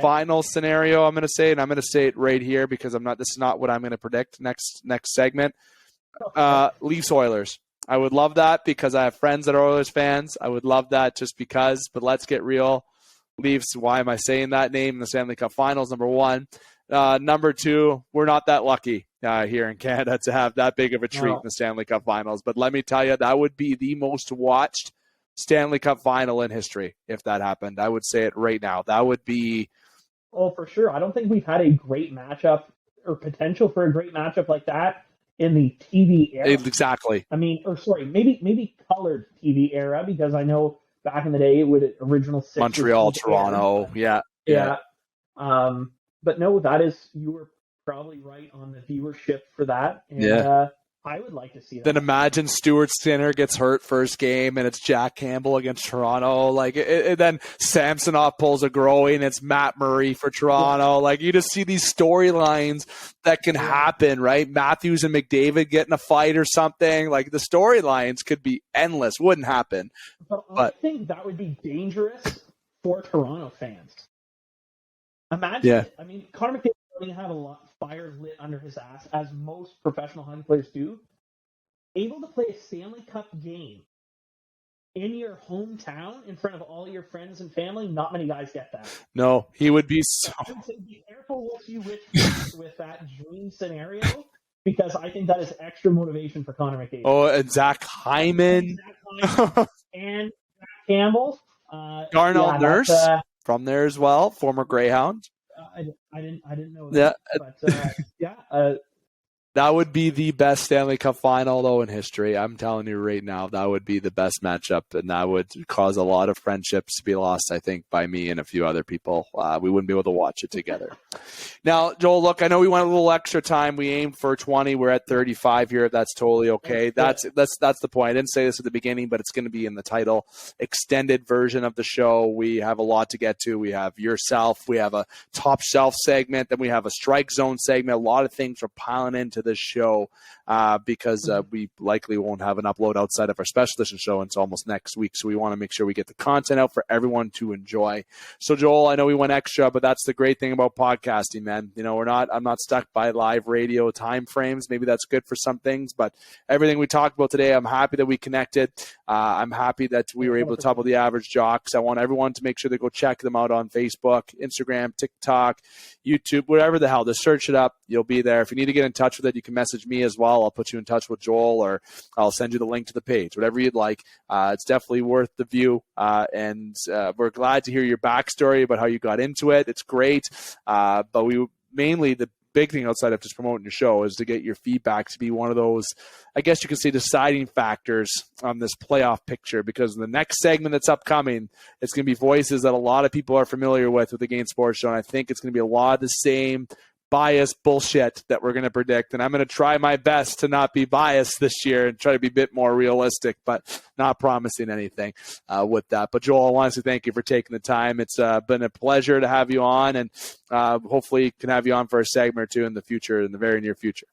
final scenario I'm going to say, and I'm going to say it right here because this is not what I'm going to predict next segment. Leafs Oilers. I would love that because I have friends that are Oilers fans. I would love that just because, but let's get real. Leafs, why am I saying that name in the Stanley Cup Finals, number one. Number two, we're not that lucky here in Canada to have that big of a treat in the Stanley Cup Finals. But let me tell you, that would be the most watched Stanley Cup final in history if that happened. I would say it right now. That would be... Oh, for sure. I don't think we've had a great matchup or potential for a great matchup like that in the TV era. Exactly. I mean, or sorry, maybe colored TV era, because I know back in the day it would original six Montreal, Toronto, yeah. But no, you were probably right on the viewership for that. And I would like to see that. Then imagine Stuart Skinner gets hurt first game and it's Jack Campbell against Toronto. Like, then Samsonov pulls a groin. It's Matt Murray for Toronto. Like, you just see these storylines that can happen, right? Matthews and McDavid get in a fight or something. Like, the storylines could be endless. Wouldn't happen. But I think that would be dangerous for Toronto fans. Imagine, I mean, Connor McDavid going to have a lot fire lit under his ass, as most professional hockey players do. Able to play a Stanley Cup game in your hometown in front of all your friends and family, not many guys get that. No, he would be so... I would say be careful what you wish with that dream scenario, because I think that is extra motivation for Connor McDavid. Oh, and Zach Hyman. And Jack Campbell. Darnell Nurse from there as well, former Greyhound. I didn't know that. But that would be the best Stanley Cup final though in history. I'm telling you right now, that would be the best matchup, and that would cause a lot of friendships to be lost, I think, by me and a few other people. We wouldn't be able to watch it together. Now, Joel, look, I know we went a little extra time. We aimed for 20. We're at 35 here. That's totally okay. That's the point. I didn't say this at the beginning, but it's going to be in the title. Extended version of the show. We have a lot to get to. We have yourself. We have a top shelf segment. Then we have a strike zone segment. A lot of things are piling into this show because we likely won't have an upload outside of our special edition show until almost next week. So we want to make sure we get the content out for everyone to enjoy. So Joel, I know we went extra, but that's the great thing about podcasting, man. You know, I'm not stuck by live radio time frames. Maybe that's good for some things, but everything we talked about today, I'm happy that we connected. I'm happy that we were able to talk about the Average Jocks. I want everyone to make sure they go check them out on Facebook, Instagram, TikTok, YouTube, whatever the hell. Just search it up. You'll be there. If you need to get in touch with it, you can message me as well. I'll put you in touch with Joel, or I'll send you the link to the page, whatever you'd like. It's definitely worth the view. And we're glad to hear your backstory about how you got into it. It's great. But the big thing outside of just promoting your show is to get your feedback to be one of those, I guess you could say, deciding factors on this playoff picture, because in the next segment that's upcoming, it's going to be voices that a lot of people are familiar with the Game Sports Show. And I think it's going to be a lot of the same biased bullshit that we're going to predict. And I'm going to try my best to not be biased this year and try to be a bit more realistic, but not promising anything with that. But Joel, I want to thank you for taking the time. It's been a pleasure to have you on, and hopefully can have you on for a segment or two in the future, in the very near future.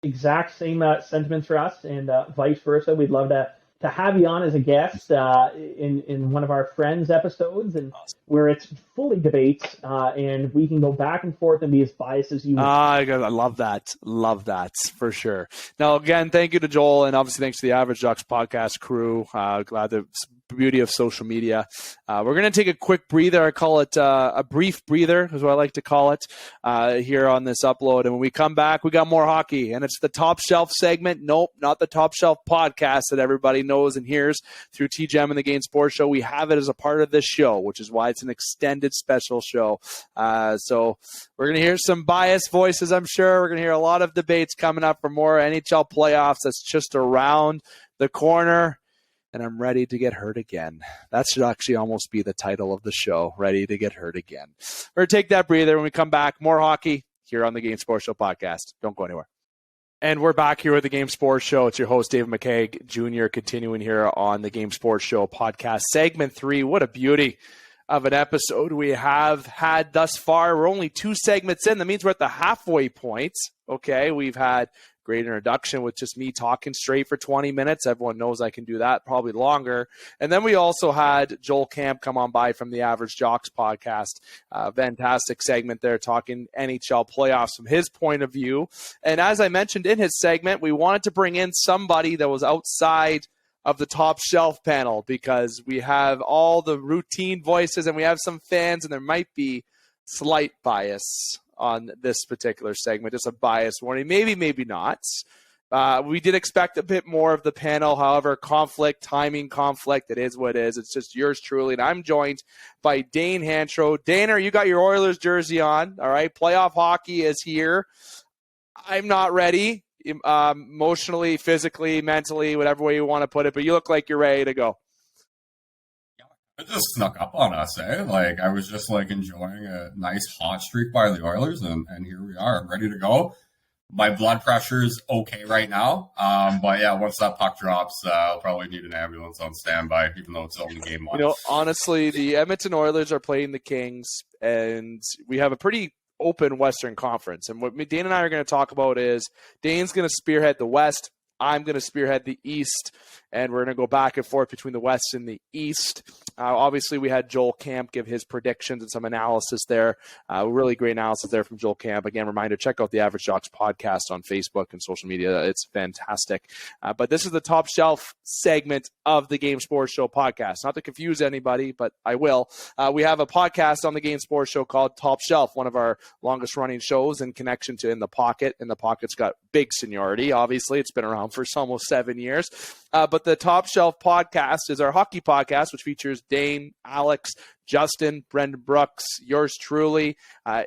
Exact same sentiments for us, and vice versa. We'd love to have you on as a guest in one of our friends' episodes, and where it's fully debates, and we can go back and forth and be as biased as you want. I love that. Love that, for sure. Now, again, thank you to Joel, and obviously thanks to the Average Jocks podcast crew. Glad the beauty of social media. We're going to take a quick breather. I call it a brief breather, is what I like to call it, here on this upload. And when we come back, we got more hockey, and it's the Top Shelf segment. Nope, not the Top Shelf podcast that everybody knows and hears through TGEM and the Game Sports Show. We have it as a part of this show, which is why it's an extended special show. So we're going to hear some biased voices, I'm sure. We're going to hear a lot of debates coming up for more NHL playoffs. That's just around the corner. And I'm ready to get hurt again. That should actually almost be the title of the show, Ready to Get Hurt Again. We're going to take that breather. When we come back, more hockey here on the Game Sports Show podcast. Don't go anywhere. And we're back here with the Game Sports Show. It's your host, David McCaig Jr., continuing here on the Game Sports Show podcast. Segment 3, what a beauty of an episode we have had thus far. We're only 2 segments in. That means we're at the halfway point. Okay, we've had great introduction with just me talking straight for 20 minutes. Everyone knows I can do that, probably longer. And then we also had Joel Camp come on by from the Average Jocks podcast. Fantastic segment there, talking NHL playoffs from his point of view. And as I mentioned in his segment, we wanted to bring in somebody that was outside of the Top Shelf panel, because we have all the routine voices and we have some fans, and there might be slight bias on this particular segment, just a bias warning, maybe not. We did expect a bit more of the panel. However, timing conflict, it is what it is. It's just yours truly. And I'm joined by Dane Hancherow. Dane, you got your Oilers jersey on. All right. Playoff hockey is here. I'm not ready emotionally, physically, mentally, whatever way you want to put it. But you look like you're ready to go. It just snuck up on us, eh? Like, I was just, enjoying a nice hot streak by the Oilers, and here we are. I'm ready to go. My blood pressure's okay right now. But yeah, once that puck drops, I'll probably need an ambulance on standby, even though it's only game one. Honestly, the Edmonton Oilers are playing the Kings, and we have a pretty open Western Conference. And what Dane and I are going to talk about is Dane's going to spearhead the West. I'm going to spearhead the East, and we're going to go back and forth between the West and the East. Obviously, we had Joel Camp give his predictions and some analysis there. Really great analysis there from Joel Camp. Again, reminder, check out the Average Jocks podcast on Facebook and social media. It's fantastic. But this is the top shelf segment of the Game Sports Show podcast. Not to confuse anybody, but I will. We have a podcast on the Game Sports Show called Top Shelf, one of our longest running shows in connection to In the Pocket. In the Pocket's got big seniority. Obviously, it's been around for almost 7 years. But the Top Shelf podcast is our hockey podcast, which features Dane, Alex, Justin, Brendan Brooks, yours truly,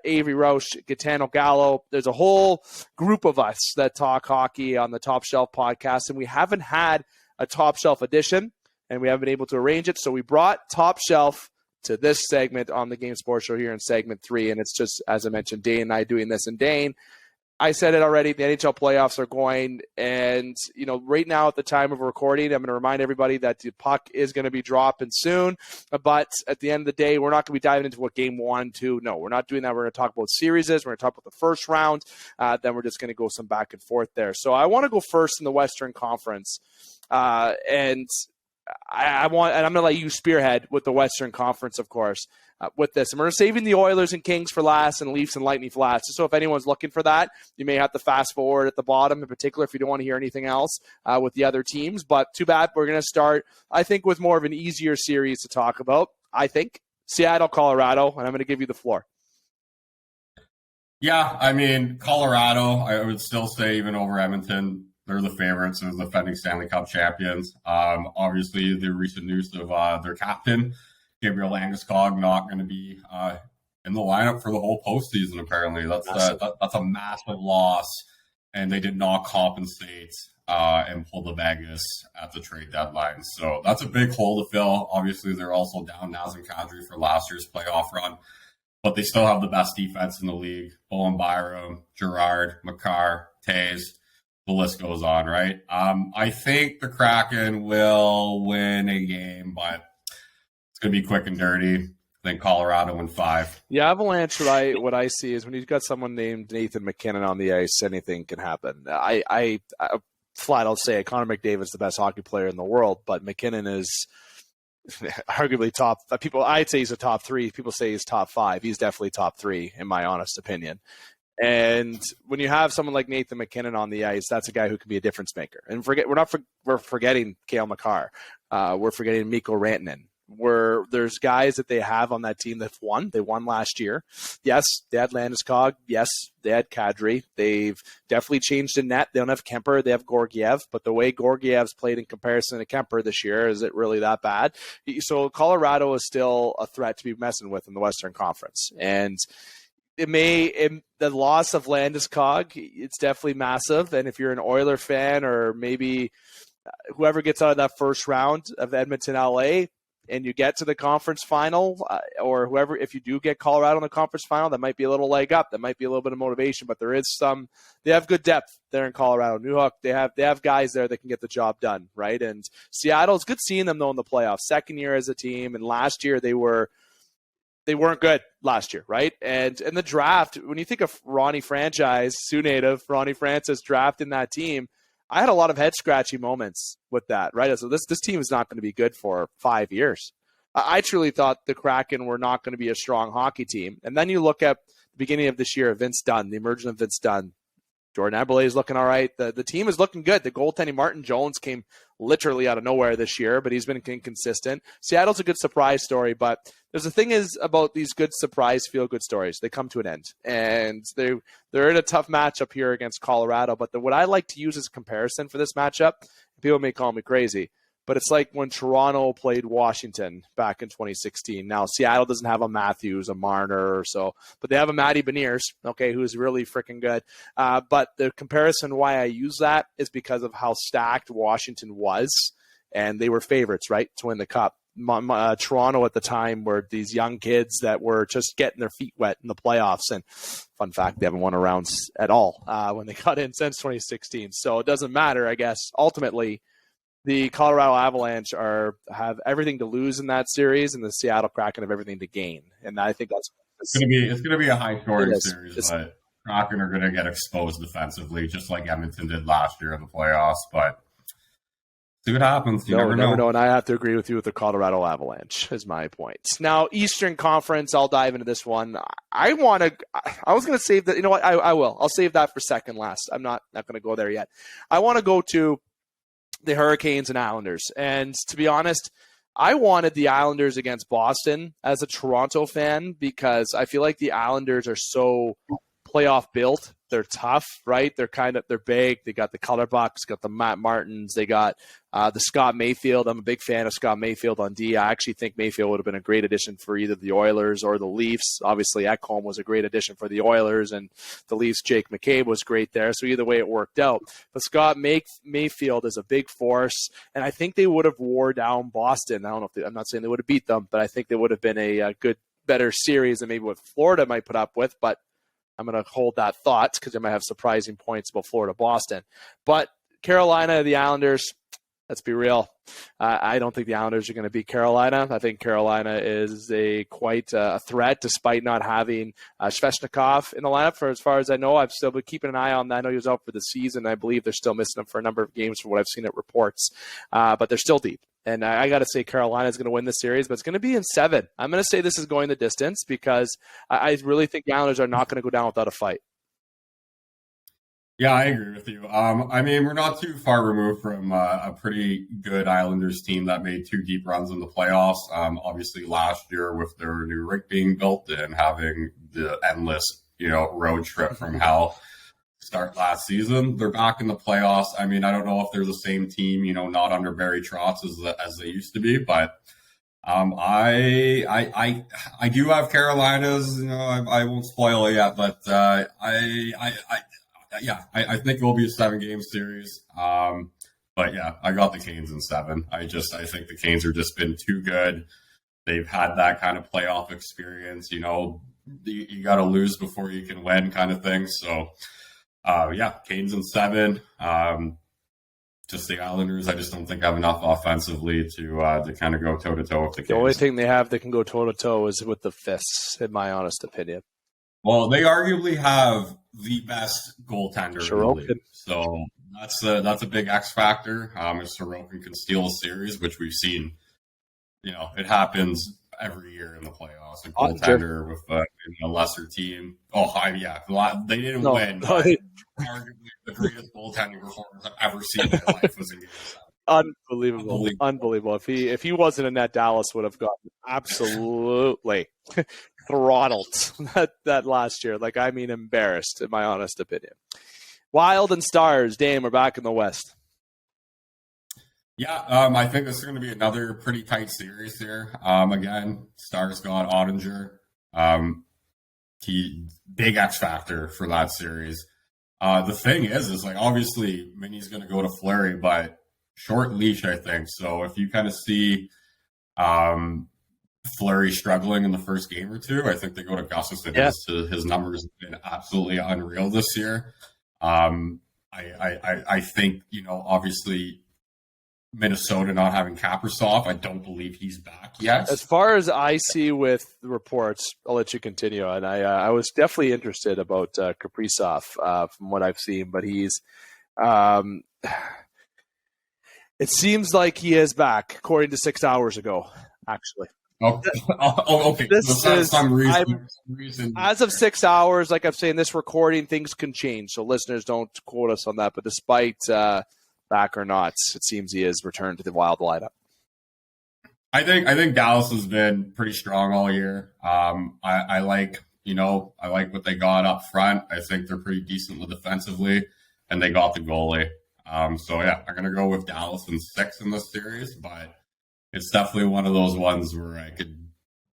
Avery Roche, Gaetano Gallo. There's a whole group of us that talk hockey on the Top Shelf podcast, and we haven't had a Top Shelf edition, and we haven't been able to arrange it. So we brought Top Shelf to this segment on the Game Sports Show here in segment 3, and it's just, as I mentioned, Dane and I doing this. And Dane, I said it already, the NHL playoffs are going, and, right now at the time of recording, I'm going to remind everybody that the puck is going to be dropping soon, but at the end of the day, we're not going to be diving into what game 1, 2, no, we're not doing that. We're going to talk about series, we're going to talk about the first round, then we're just going to go some back and forth there. So I want to go first in the Western Conference, and I'm going to let you spearhead with the Western Conference, of course. With this, and we're saving the Oilers and Kings for last and Leafs and Lightning for last. So if anyone's looking for that, you may have to fast forward at the bottom, in particular if you don't want to hear anything else with the other teams. But too bad. We're going to start, I think, with more of an easier series to talk about. I think Seattle, Colorado, and I'm going to give you the floor. Yeah, I mean, Colorado, I would still say even over Edmonton, they're the favorites. They're the defending Stanley Cup champions. Obviously, the recent news of their captain, Gabriel Landeskog, not going to be in the lineup for the whole postseason, apparently. That's a massive loss, and they did not compensate and pull the Vegas at the trade deadline. So that's a big hole to fill. Obviously, they're also down Nazem Kadri for last year's playoff run, but they still have the best defense in the league. Bowen Byram, Girard, McCarr, Taves. The list goes on, right? I think the Kraken will win a game, but it's going to be quick and dirty. I think Colorado in 5. Yeah, Avalanche, what I see is when you've got someone named Nathan McKinnon on the ice, anything can happen. I flat out say Connor McDavid's the best hockey player in the world, but McKinnon is arguably top. I'd say he's a top 3. People say he's top 5. He's definitely top 3, in my honest opinion. And when you have someone like Nathan McKinnon on the ice, that's a guy who can be a difference maker. And we're forgetting Cale Makar. We're forgetting Mikko Rantanen. There's guys that they have on that team that won. They won last year. Yes, they had Landeskog. Yes, they had Kadri. They've definitely changed the net. They don't have Kemper. They have Georgiev. But the way Georgiev's played in comparison to Kemper this year, is it really that bad? So Colorado is still a threat to be messing with in the Western Conference. And the loss of Landeskog, it's definitely massive. And if you're an Oiler fan, or maybe whoever gets out of that first round of Edmonton, LA, and you get to the conference final, or whoever, if you do get Colorado in the conference final, that might be a little leg up. That might be a little bit of motivation, but there is they have good depth there in Colorado. Newhook, they have guys there that can get the job done, right? And Seattle, it's good seeing them though in the playoffs. Second year as a team, and last year they weren't good last year, right? And in the draft, when you think of Ronnie Franchise, Sioux native, Ronnie Francis drafting that team, I had a lot of head-scratchy moments with that, right? So this team is not going to be good for 5 years. I truly thought the Kraken were not going to be a strong hockey team. And then you look at the beginning of this year, Vince Dunn, the emergence of Vince Dunn, Jordan Eberle is looking all right. The team is looking good. The goaltending, Martin Jones, came literally out of nowhere this year, but he's been inconsistent. Seattle's a good surprise story, but there's the thing is about these good surprise, feel-good stories. They come to an end, and they're in a tough matchup here against Colorado. But what I like to use as a comparison for this matchup, people may call me crazy, but it's like when Toronto played Washington back in 2016. Now, Seattle doesn't have a Matthews, a Marner, or so, but they have a Matty Beniers, okay, who's really freaking good. But the comparison why I use that is because of how stacked Washington was, and they were favorites, right, to win the Cup. Toronto at the time were these young kids that were just getting their feet wet in the playoffs. And fun fact, they haven't won a round at all when they got in since 2016. So it doesn't matter, I guess. Ultimately, the Colorado Avalanche have everything to lose in that series, and the Seattle Kraken have everything to gain. And I think it's going to be a high scoring series, but Kraken are going to get exposed defensively, just like Edmonton did last year in the playoffs. But see what happens. You never know. And I have to agree with you with the Colorado Avalanche is my point. Now, Eastern Conference, I'll dive into this one. I was going to save that. You know what? I will. I'll save that for second last. I'm not going to go there yet. I want to go to the Hurricanes and Islanders. And to be honest, I wanted the Islanders against Boston as a Toronto fan because I feel like the Islanders are so playoff built. They're tough, right? They're big. They got the Clutterbucks, got the Matt Martins, they got the Scott Mayfield. I'm a big fan of Scott Mayfield on D. I actually think Mayfield would have been a great addition for either the Oilers or the Leafs. Obviously, Ekholm was a great addition for the Oilers, and the Leafs, Jake McCabe was great there. So either way, it worked out. But Scott Mayfield is a big force, and I think they would have wore down Boston. I don't know if I'm not saying they would have beat them, but I think they would have been a better series than maybe what Florida might put up with. But I'm going to hold that thought because I might have surprising points about Florida-Boston. But Carolina, the Islanders, let's be real. I don't think the Islanders are going to beat Carolina. I think Carolina is quite a threat despite not having Svechnikov in the lineup. For as far as I know, I've still been keeping an eye on that. I know he was out for the season. I believe they're still missing him for a number of games from what I've seen at reports. But they're still deep. And I got to say Carolina is going to win this series, but it's going to be in 7. I'm going to say this is going the distance because I really think the Islanders are not going to go down without a fight. Yeah, I agree with you. I mean, we're not too far removed from a pretty good Islanders team that made 2 deep runs in the playoffs. Obviously, last year with their new rink being built and having the endless, road trip from hell start last season, they're back in the playoffs. I mean, I don't know if they're the same team, not under Barry Trotz as they used to be, but I do have Carolina's. I won't spoil it yet, but I think it will be a 7-game series. But yeah, I got the Canes in 7. I think the Canes have just been too good. They've had that kind of playoff experience. You got to lose before you can win, kind of thing. So. Canes in 7. Just the Islanders, I just don't think have enough offensively to kind of go toe-to-toe with the Canes. The only thing they have that can go toe-to-toe is with the fists, in my honest opinion. Well, they arguably have the best goaltender in the league. So that's a big X factor. If Sorokin can steal a series, which we've seen, it happens every year in the playoffs. A goaltender with a lesser team. They didn't win. But arguably the greatest goaltending performance I've ever seen in my life was in Game 7. Unbelievable. If he wasn't in that, Dallas would have gotten absolutely throttled that last year. Embarrassed, in my honest opinion. Wild and Stars, Dane, we're back in the West. Yeah, I think this is going to be another pretty tight series here. Again, Stars got Ottinger. Big X factor for that series. The thing is obviously Minnie's going to go to Fleury, but short leash, I think. So if you kind of see Fleury struggling in the first game or two, I think they go to Gustafsson. Yeah. His numbers have been absolutely unreal this year. I think, obviously Minnesota not having Kaprizov, I don't believe he's back yet. As far as I see with the reports, I'll let you continue. And I was definitely interested about Kaprizov from what I've seen, but he's it seems like he is back, according to 6 hours ago, actually. Okay. This So is some reason. as of 6 hours. Like I'm saying, this recording, things can change. So listeners, don't quote us on that. But despite back or not, it seems he has returned to the Wild lineup. I think Dallas has been pretty strong all year. I like what they got up front. I think they're pretty decent defensively, and they got the goalie. So yeah, I'm gonna go with Dallas in 6 in this series, but it's definitely one of those ones where I could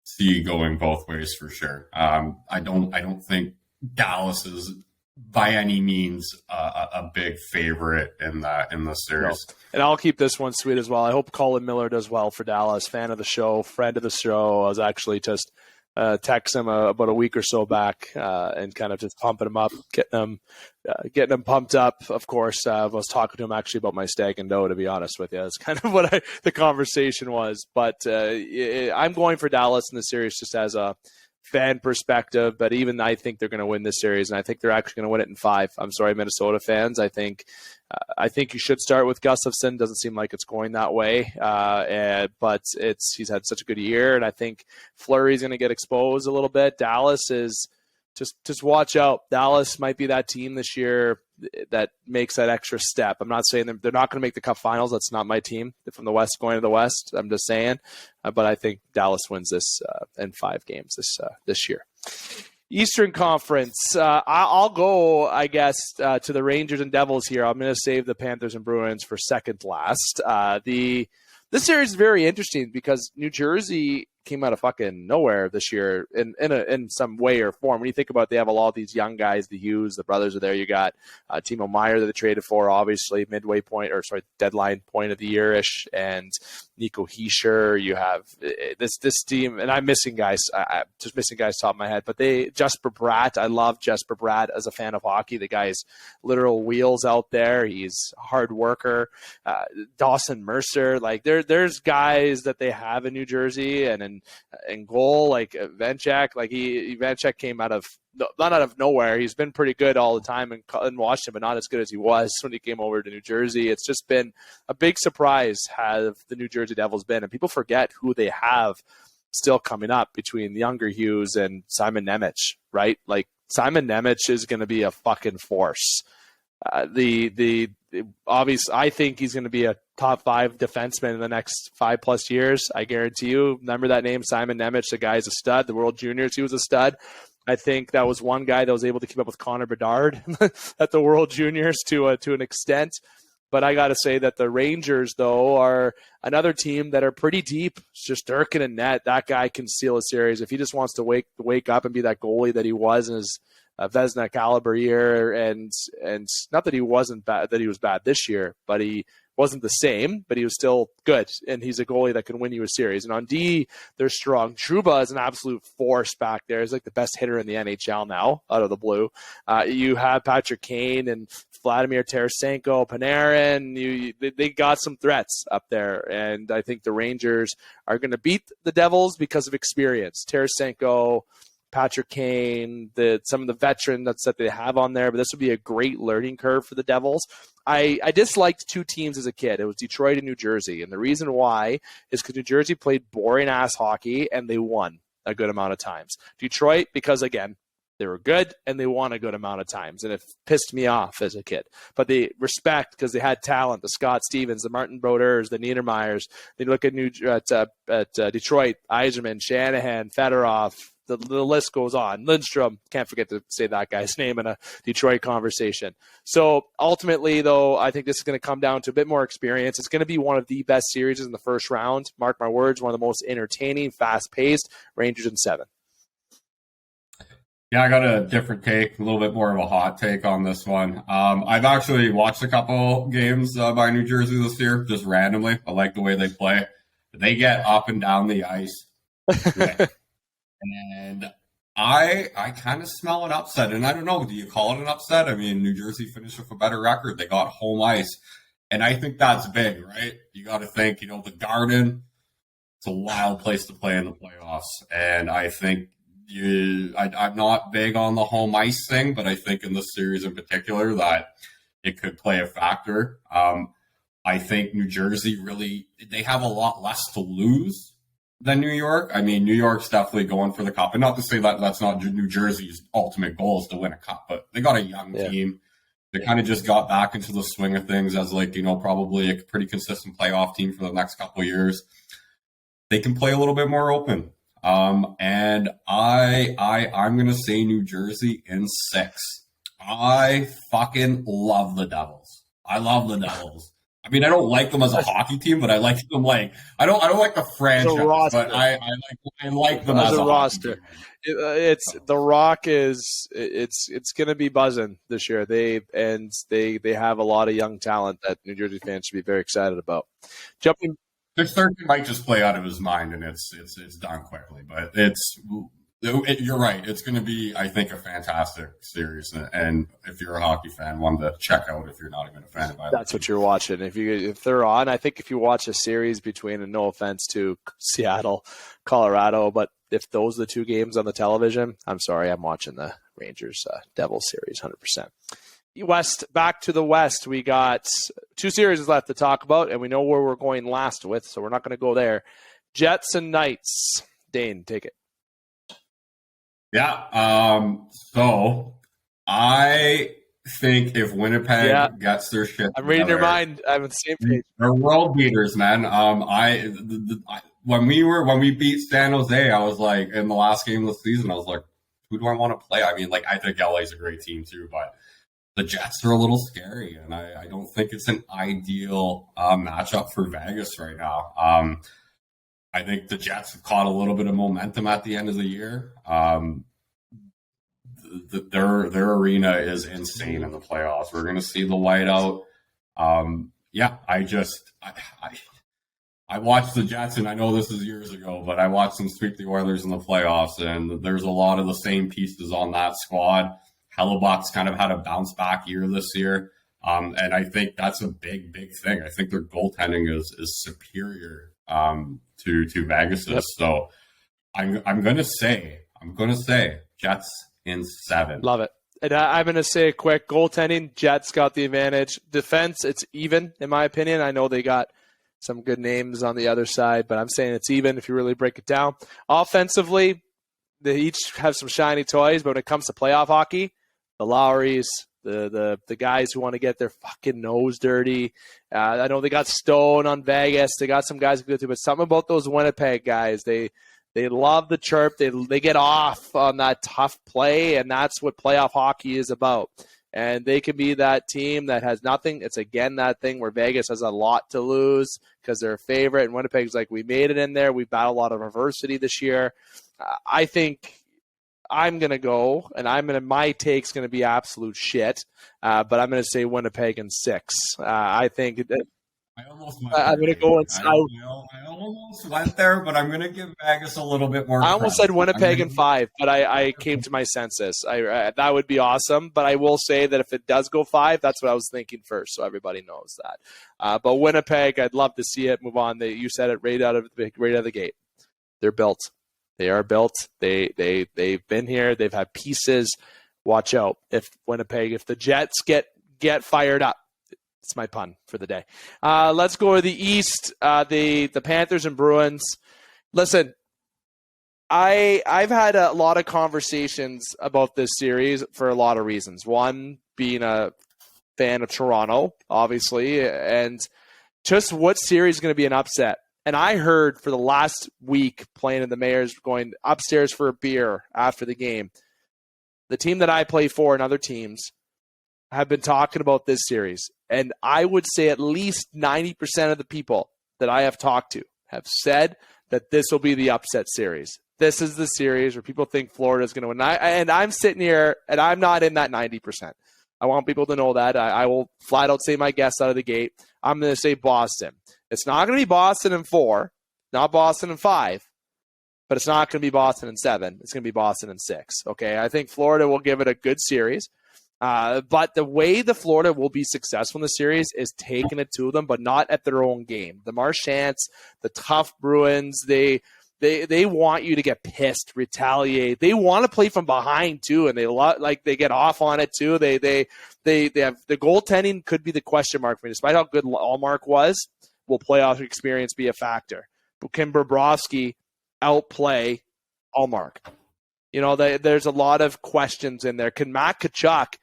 see going both ways for sure. I don't think Dallas is by any means a big favorite in the series. No. And I'll keep this one sweet as well. I hope Colin Miller does well for Dallas. Fan of the show, friend of the show. I was actually just text him about a week or so back and kind of just pumping him up, getting him pumped up. Of course, I was talking to him actually about my Stag and Doe, to be honest with you. That's kind of what the conversation was. But I'm going for Dallas in the series just as a fan perspective, but even I think they're going to win this series, and I think they're actually going to win it in 5. I'm sorry, Minnesota fans. I think you should start with Gustafsson. Doesn't seem like it's going that way, but he's had such a good year, and I think Fleury's going to get exposed a little bit. Dallas is just watch out. Dallas might be that team this year that makes that extra step. I'm not saying they're not going to make the Cup Finals. That's not my team from the West going to the West. I'm just saying, but I think Dallas wins this in 5 games this year. Eastern Conference. I'll go, I guess, to the Rangers and Devils here. I'm going to save the Panthers and Bruins for second last. This series is very interesting because New Jersey came out of fucking nowhere this year in some way or form. When you think about it, they have a lot of these young guys, the Hughes, the brothers are there. You got Timo Meier that they traded for, obviously deadline point of the year-ish, and Nico Hischier. You have this team, and I'm missing guys. I'm just missing guys top of my head. But Jesper Bratt, I love Jesper Bratt as a fan of hockey. The guy's literal wheels out there. He's a hard worker. Dawson Mercer, like there's guys that they have in New Jersey, and in goal, like Vanchek, Vanchek came not out of nowhere. He's been pretty good all the time in Washington, but not as good as he was when he came over to New Jersey. It's just been a big surprise have the New Jersey Devils been, and people forget who they have still coming up between the younger Hughes and Simon Nemec, right? Like Simon Nemec is going to be a fucking force. Obvious, I think he's going to be a top 5 defenseman in the next 5+ years. I guarantee you. Remember that name, Simon Nemec? The guy's a stud. The World Juniors, he was a stud. I think that was one guy that was able to keep up with Connor Bedard at the World Juniors to an extent. But I got to say that the Rangers, though, are another team that are pretty deep. It's just Durkin and net. That guy can steal a series if he just wants to wake up and be that goalie that he was in his Vezina caliber year, and not that he wasn't bad, that he was bad this year, but he wasn't the same, but he was still good, and he's a goalie that can win you a series. And on D, they're strong. Trouba is an absolute force back there. He's like the best hitter in the NHL now, out of the blue. You have Patrick Kane and Vladimir Tarasenko, Panarin. They got some threats up there, and I think the Rangers are going to beat the Devils because of experience. Tarasenko, Patrick Kane, some of the veterans that they have on there, but this would be a great learning curve for the Devils. I disliked 2 teams as a kid. It was Detroit and New Jersey, and the reason why is because New Jersey played boring-ass hockey, and they won a good amount of times. Detroit, because, again, they were good, and they won a good amount of times, and it pissed me off as a kid. But they respect because they had talent, the Scott Stevens, the Martin Brodeurs, the Niedermeyers. They look at Detroit, Yzerman, Shanahan, Fedorov. The list goes on. Lindstrom, can't forget to say that guy's name in a Detroit conversation. So ultimately, though, I think this is going to come down to a bit more experience. It's going to be one of the best series in the first round. Mark my words, one of the most entertaining, fast-paced. Rangers in 7. Yeah, I got a different take, a little bit more of a hot take on this one. I've actually watched a couple games by New Jersey this year, just randomly. I like the way they play. They get up and down the ice. And I kind of smell an upset. And I don't know, do you call it an upset? I mean, New Jersey finished with a better record. They got home ice. And I think that's big, right? You got to think, the Garden, it's a wild place to play in the playoffs. And I think I'm not big on the home ice thing, but I think in this series in particular that it could play a factor. I think New Jersey they have a lot less to lose than New York. I mean, New York's definitely going for the cup. And not to say that that's not New Jersey's ultimate goal is to win a cup, but they got a young team. They kind of just got back into the swing of things as probably a pretty consistent playoff team for the next couple of years. They can play a little bit more open. And I'm going to say New Jersey in 6. I fucking love the Devils. I love the Devils. I mean, I don't like them as a hockey team, but I like them I don't like the franchise, but I like them as a roster. It's the Rock is it's going to be buzzing this year. They have a lot of young talent that New Jersey fans should be very excited about. Jumping, their third might just play out of his mind, and it's done quickly. But you're right. It's going to be, I think, a fantastic series. And if you're a hockey fan, one to check out if you're not even a fan of it. That's what you're watching. If they're on, I think if you watch a series between, and no offense to Seattle, Colorado, but if those are the two games on the television, I'm sorry, I'm watching the Rangers Devils series 100%. West, back to the West. We got 2 series left to talk about, and we know where we're going last with, so we're not going to go there. Jets and Knights. Dane, take it. Yeah. So I think if Winnipeg gets their shit, I'm reading your mind. I'm on the same page. They're world beaters, man. When we beat San Jose, I was like, in the last game of the season, I was like, who do I want to play? I mean, I think LA's a great team too, but the Jets are a little scary, and I don't think it's an ideal matchup for Vegas right now. I think the Jets have caught a little bit of momentum at the end of the year. Their arena is insane in the playoffs. We're going to see the whiteout. I watched the Jets, and I know this is years ago, but I watched them sweep the Oilers in the playoffs, and there's a lot of the same pieces on that squad. Hellebuck's kind of had a bounce back year this year. And I think that's a big, big thing. I think their goaltending is superior to Vegas's. Yep. So I'm gonna say Jets in 7. Love it. And I'm gonna say quick goaltending. Jets got the advantage. Defense, it's even in my opinion. I know they got some good names on the other side, but I'm saying it's even if you really break it down. Offensively, they each have some shiny toys, but when it comes to playoff hockey, the Lowrys, the guys who want to get their fucking nose dirty. I know they got Stone on Vegas. They got some guys who go through, but something about those Winnipeg guys, they love the chirp. They get off on that tough play, and that's what playoff hockey is about. And they can be that team that has nothing. It's, again, that thing where Vegas has a lot to lose because they're a favorite, and Winnipeg's like, we made it in there. We battled a lot of adversity this year. I think I'm going to go, and my take's going to be absolute shit, but I'm going to say Winnipeg in 6. I think that I'm going to go inside. I almost went there, but I'm going to give Vegas a little bit more. I almost said Winnipeg in 5, but I came to my senses. That would be awesome, but I will say that if it does go 5, that's what I was thinking first, so everybody knows that. But Winnipeg, I'd love to see it move on. You said it right out of the gate. They're built. They are built. They've been here. They've had pieces. Watch out if the Jets get fired up. It's my pun for the day. Let's go to the East. The Panthers and Bruins. Listen, I've had a lot of conversations about this series for a lot of reasons. One, being a fan of Toronto, obviously, and just what series is going to be an upset. And I heard for the last week playing in the Mayor's, going upstairs for a beer after the game, the team that I play for and other teams have been talking about this series. And I would say at least 90% of the people that I have talked to have said that this will be the upset series. This is the series where people think Florida is going to win. And I'm sitting here, and I'm not in that 90%. I want people to know that. I will flat out say my guess out of the gate. I'm going to say Boston. It's not going to be Boston in 4, not Boston in 5, but it's not going to be Boston in 7. It's going to be Boston in 6. Okay, I think Florida will give it a good series. But the way the Florida will be successful in the series is taking it to them, but not at their own game. The Marchands, the tough Bruins, they want you to get pissed, retaliate. They want to play from behind too, and they get off on it too. They have the goaltending could be the question mark for me, despite how good Allmark was. Will playoff experience be a factor? But can Bobrovsky outplay Allmark? You know, there's a lot of questions in there. Can Matt Tkachuk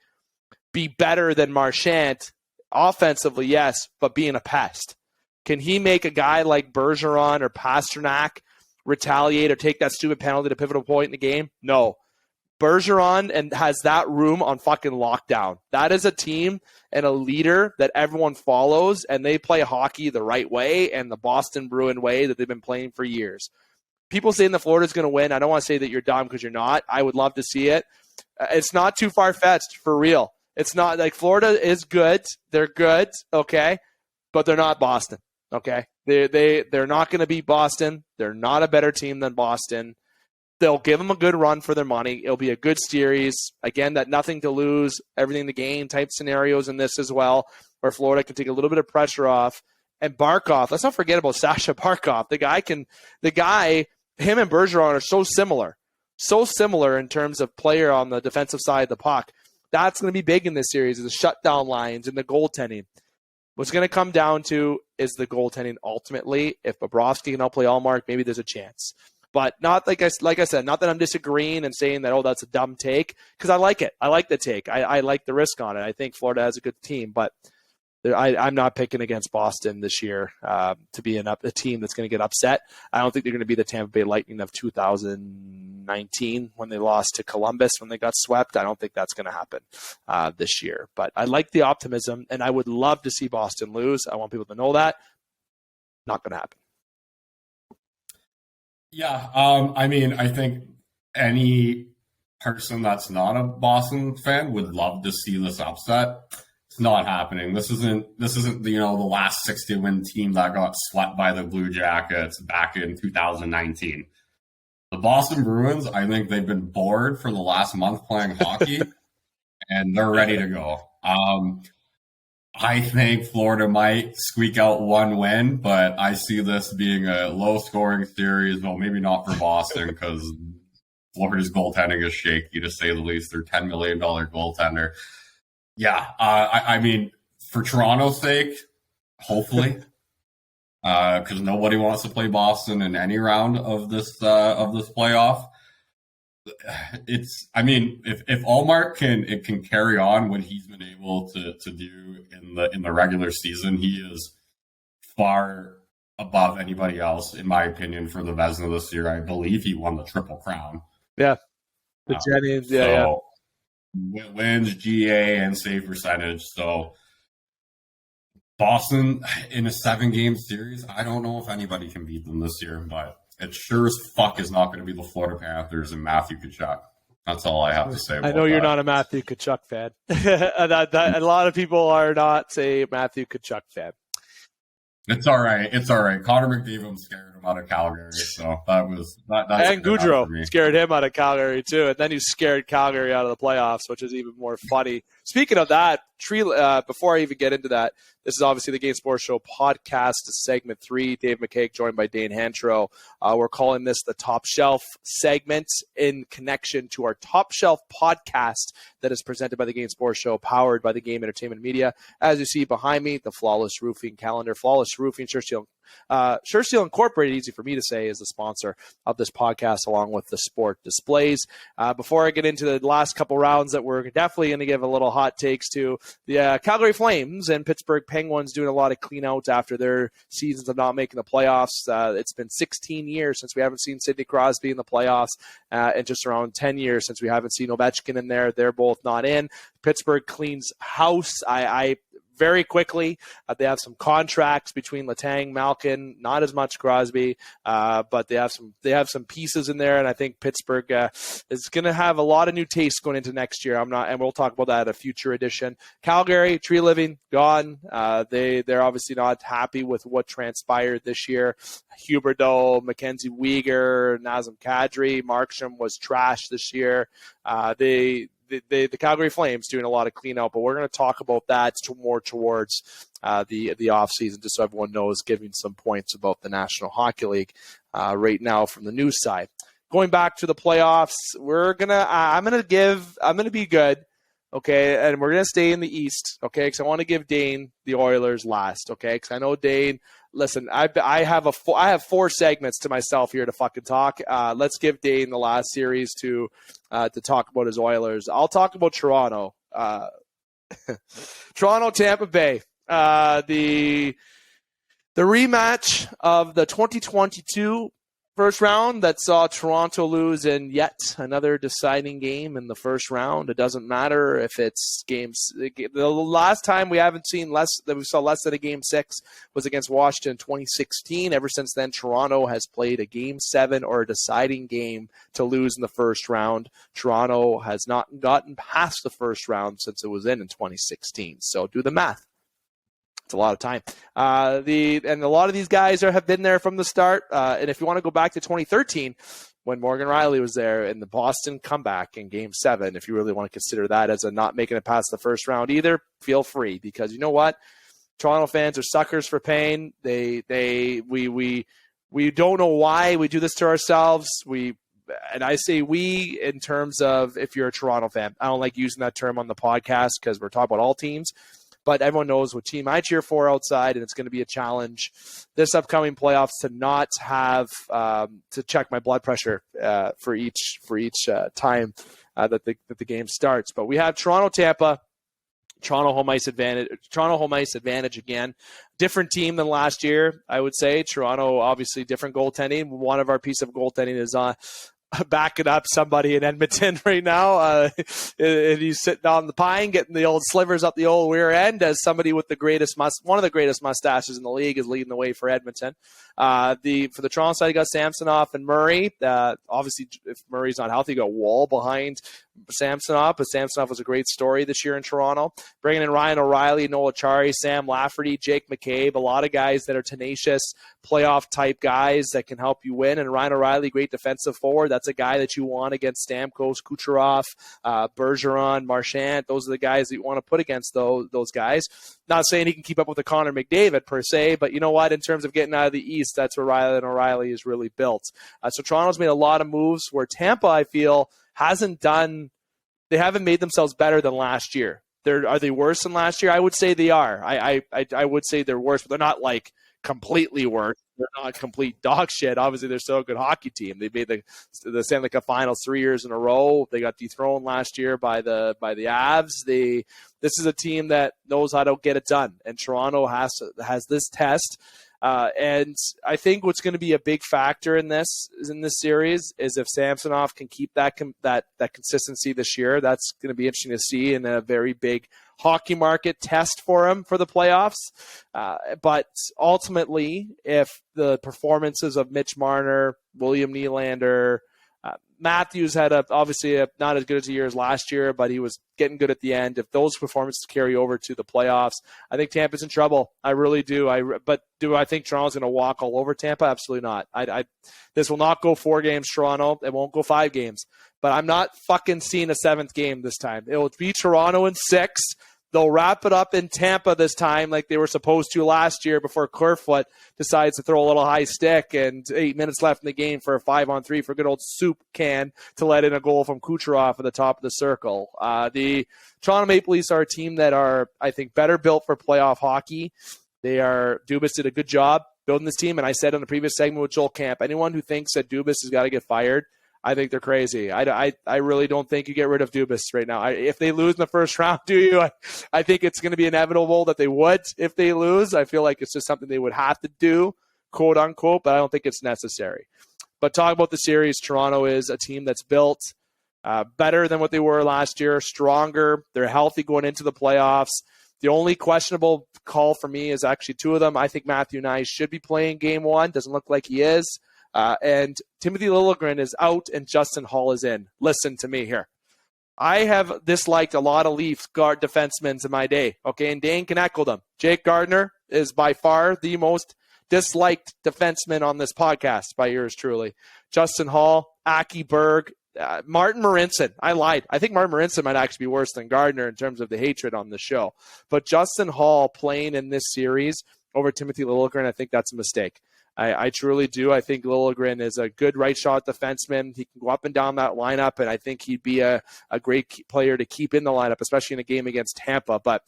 be better than Marchand offensively? Yes, but being a pest. Can he make a guy like Bergeron or Pasternak retaliate or take that stupid penalty at a pivotal point in the game? No. Bergeron and has that room on fucking lockdown. That is a team and a leader that everyone follows, and they play hockey the right way and the Boston Bruin way that they've been playing for years. People saying that Florida's going to win. I don't want to say that you're dumb because you're not. I would love to see it. It's not too far-fetched, for real. It's not like Florida is good. They're good, okay, but they're not Boston, okay? They're not going to beat Boston. They're not a better team than Boston. They'll give them a good run for their money. It'll be a good series. Again, that nothing to lose, everything to gain type scenarios in this as well, where Florida can take a little bit of pressure off. And Barkov, let's not forget about Sasha Barkov. Him and Bergeron are so similar in terms of player on the defensive side of the puck. That's going to be big in this series, is the shutdown lines and the goaltending. What's going to come down to is the goaltending ultimately. If Bobrovsky can outplay Allmark, maybe there's a chance. But not like I said, not that I'm disagreeing and saying that, that's a dumb take, because I like it. I like the take. I like the risk on it. I think Florida has a good team, but I'm not picking against Boston this year to be a team that's going to get upset. I don't think they're going to be the Tampa Bay Lightning of 2019 when they lost to Columbus when they got swept. I don't think that's going to happen this year. But I like the optimism, and I would love to see Boston lose. I want people to know that. Not going to happen. Yeah, I think any person that's not a Boston fan would love to see this upset. It's not happening. This isn't the last 60-win team that got swept by the Blue Jackets back in 2019. The Boston Bruins, I think they've been bored for the last month playing hockey, and they're ready to go. I think Florida might squeak out one win, but I see this being a low-scoring series. Well, maybe not for Boston because Florida's goaltending is shaky, to say the least. Their $10 million goaltender. Yeah, for Toronto's sake, hopefully, because nobody wants to play Boston in any round of this playoff. If Allmark can carry on what he's been able to do in the regular season, he is far above anybody else, in my opinion, for the Vezina this year. I believe he won the Triple Crown. Yeah, the Jennings, yeah. Wins, GA, and save percentage. So Boston in a 7-game series, I don't know if anybody can beat them this year, but it sure as fuck is not going to be the Florida Panthers and Matthew Tkachuk. That's all I have to say about I know you're that. not a Matthew Tkachuk fan. A lot of people are not a Matthew Tkachuk fan. It's all right. Connor McDavid scared him out of Calgary, so that's and Gaudreau scared him out of Calgary too, and then he scared Calgary out of the playoffs, which is even more funny. Speaking of that, before I even get into that, this is obviously the Game Sports Show podcast, segment 3. Dave McCaig joined by Dane Hancherow. We're calling this the Top Shelf segment in connection to our Top Shelf podcast that is presented by the Game Sports Show, powered by the Game Entertainment Media. As you see behind me, the Flawless Roofing calendar. Flawless Roofing, Sure Steel Incorporated, easy for me to say, is the sponsor of this podcast, along with the sport displays. Before I get into the last couple rounds that we're definitely going to give a little hot takes to, the Calgary Flames and Pittsburgh Penguins doing a lot of clean outs after their seasons of not making the playoffs. It's been 16 years since we haven't seen Sidney Crosby in the playoffs, and just around 10 years since we haven't seen Ovechkin in there. They're both not in. Pittsburgh cleans house. I very quickly. They have some contracts between Letang, Malkin, not as much Crosby, but they have some pieces in there, and I think Pittsburgh is going to have a lot of new tastes going into next year. And we'll talk about that at a future edition. Calgary, Tree Living, gone. They're obviously not happy with what transpired this year. Huberdeau, Mackenzie Weegar, Nazem Kadri, Markstrom was trash this year. The Calgary Flames doing a lot of clean out, but we're going to talk about that more towards the off season, just so everyone knows, giving some points about the National Hockey League right now from the news side. Going back to the playoffs, I'm going to be good. okay, and we're going to stay in the East, okay, because I want to give Dane the Oilers last, okay, because I know Dane, listen, I have 4 segments to myself here to fucking talk. Let's give Dane the last series to talk about his Oilers. I'll talk about Toronto. Toronto, Tampa Bay. The rematch of the 2022 first round that saw Toronto lose in yet another deciding game in the first round. It doesn't matter if it's games. The last time we saw less than a game 6 was against Washington in 2016. Ever since then, Toronto has played a game 7 or a deciding game to lose in the first round. Toronto has not gotten past the first round since it was in 2016. So do the math. It's a lot of time. And a lot of these guys have been there from the start. And if you want to go back to 2013, when Morgan Rielly was there in the Boston comeback in Game 7, if you really want to consider that as a not making it past the first round either, feel free. Because you know what? Toronto fans are suckers for pain. We don't know why we do this to ourselves. And I say we in terms of if you're a Toronto fan. I don't like using that term on the podcast because we're talking about all teams. But everyone knows what team I cheer for outside, and it's going to be a challenge this upcoming playoffs to not have to check my blood pressure for each time that the game starts. But we have Toronto, Tampa. Toronto home ice advantage again. Different team than last year, I would say. Toronto obviously different goaltending. One of our piece of goaltending is on. Backing up somebody in Edmonton right now. And he's sitting on the pine, getting the old slivers up the old rear end as somebody with one of the greatest mustaches in the league is leading the way for Edmonton. For the Toronto side, you got Samsonov and Murray. Obviously, if Murray's not healthy, you got Wall behind Samsonov, but Samsonov was a great story this year in Toronto. Bringing in Ryan O'Reilly, Noel Acciari, Sam Lafferty, Jake McCabe, a lot of guys that are tenacious, playoff-type guys that can help you win. And Ryan O'Reilly, great defensive forward. That's a guy that you want against Stamkos, Kucherov, Bergeron, Marchand. Those are the guys that you want to put against those guys. Not saying he can keep up with the Connor McDavid per se, but you know what? In terms of getting out of the East, that's where Ryan O'Reilly is really built. So Toronto's made a lot of moves where Tampa, I feel, they haven't made themselves better than last year. Are they worse than last year? I would say they are. I would say they're worse, but they're not like completely worse. They're not complete dog shit. Obviously, they're still a good hockey team. They made the Stanley Cup Finals 3 years in a row. They got dethroned last year by the Avs. This is a team that knows how to get it done, and Toronto has this test. And I think what's going to be a big factor in this series is if Samsonov can keep that consistency this year. That's going to be interesting to see in a very big hockey market test for him for the playoffs. But ultimately, if the performances of Mitch Marner, William Nylander, Matthews had obviously not as good as a year as last year, but he was getting good at the end. If those performances carry over to the playoffs, I think Tampa's in trouble. I really do. But do I think Toronto's going to walk all over Tampa? Absolutely not. This will not go 4 games, Toronto. It won't go 5 games. But I'm not fucking seeing a 7th game this time. It will be Toronto in 6. They'll wrap it up in Tampa this time like they were supposed to last year before Kerfoot decides to throw a little high stick and 8 minutes left in the game for a 5-on-3 for a good old soup can to let in a goal from Kucherov at the top of the circle. The Toronto Maple Leafs are a team that are, I think, better built for playoff hockey. Dubas did a good job building this team, and I said on the previous segment with Joel Camp, anyone who thinks that Dubas has got to get fired, I think they're crazy. I really don't think you get rid of Dubas right now. If they lose in the first round, do you? I think it's going to be inevitable that they would if they lose. I feel like it's just something they would have to do, quote unquote, but I don't think it's necessary. But talk about the series. Toronto is a team that's built better than what they were last year, stronger. They're healthy going into the playoffs. The only questionable call for me is actually 2 of them. I think Matthew Nye should be playing game 1. Doesn't look like he is. And Timothy Liljegren is out and Justin Hall is in. Listen to me here. I have disliked a lot of Leafs guard defensemen in my day, okay, and Dane can echo them. Jake Gardiner is by far the most disliked defenseman on this podcast by yours truly. Justin Hall, Aki Berg, Martin Marincin. I lied. I think Martin Marincin might actually be worse than Gardiner in terms of the hatred on the show. But Justin Hall playing in this series over Timothy Liljegren, I think that's a mistake. I truly do. I think Liljegren is a good right shot defenseman. He can go up and down that lineup, and I think he'd be a great player to keep in the lineup, especially in a game against Tampa. But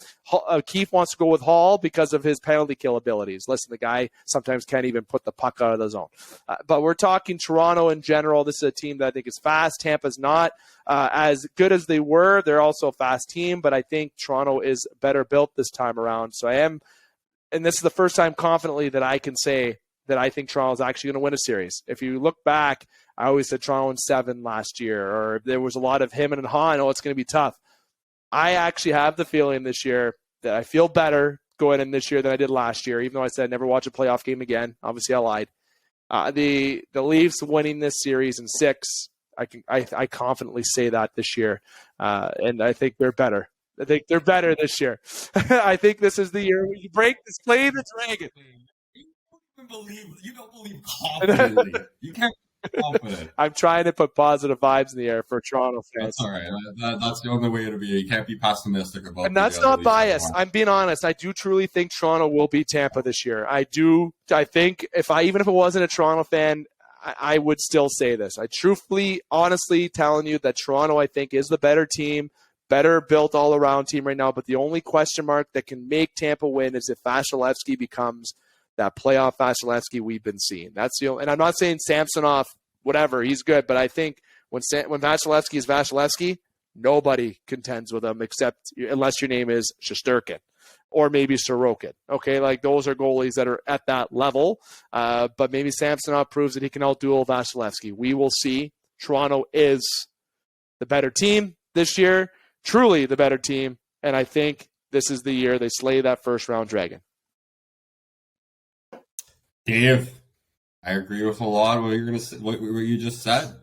Keefe wants to go with Hall because of his penalty kill abilities. Listen, the guy sometimes can't even put the puck out of the zone. But we're talking Toronto in general. This is a team that I think is fast. Tampa's not as good as they were. They're also a fast team, but I think Toronto is better built this time around. So I am, and this is the first time confidently that I can say that I think Toronto is actually going to win a series. If you look back, I always said Toronto in 7 last year, or there was a lot of him and Han. Oh, it's going to be tough. I actually have the feeling this year that I feel better going in this year than I did last year, even though I said I'd never watch a playoff game again. Obviously, I lied. The Leafs winning this series in 6, I confidently say that this year, and I think they're better. I think they're better this year. I think this is the year where you break the slay the dragon. You don't believe confidently. You can't be confident. I'm trying to put positive vibes in the air for Toronto fans. That's all right. That's the only way to be. You can't be pessimistic about it. And that's not biased. I'm being honest. I do truly think Toronto will beat Tampa this year. I do. I think even if it wasn't a Toronto fan, I would still say this. I truthfully, honestly telling you that Toronto, I think, is the better team, better built all-around team right now. But the only question mark that can make Tampa win is if Vasilevsky becomes that playoff Vasilevsky we've been seeing. That's the only, and I'm not saying Samsonov, whatever, he's good, but I think when Vasilevsky is Vasilevsky, nobody contends with him unless your name is Shesterkin or maybe Sorokin. Okay, like those are goalies that are at that level, but maybe Samsonov proves that he can outduel Vasilevsky. We will see. Toronto is the better team this year, truly the better team, and I think this is the year they slay that first-round dragon. Dave, I agree with a lot of what you just said.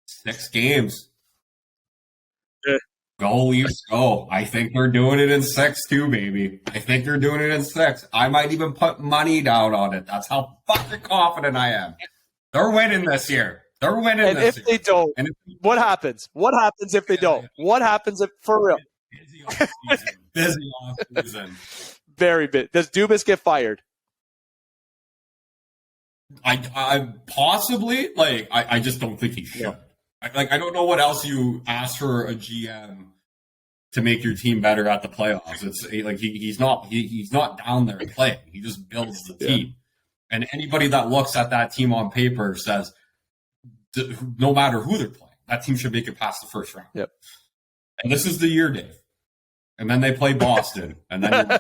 6 games. Yeah. Go Leafs, go. I think they're doing it in 6 too, baby. I think they're doing it in 6. I might even put money down on it. That's how fucking confident I am. They're winning this year. They're winning and this year. And if they don't, what happens? What happens if they don't? What happens if, for real? Busy off season. Very big. Does Dubas get fired? I possibly, I just don't think he should. Yeah. I don't know what else you ask for a GM to make your team better at the playoffs. It's like he's not down there playing. He just builds the team. And anybody that looks at that team on paper says, no matter who they're playing, that team should make it past the first round. Yep. And this is the year, Dave. And then they play Boston, and then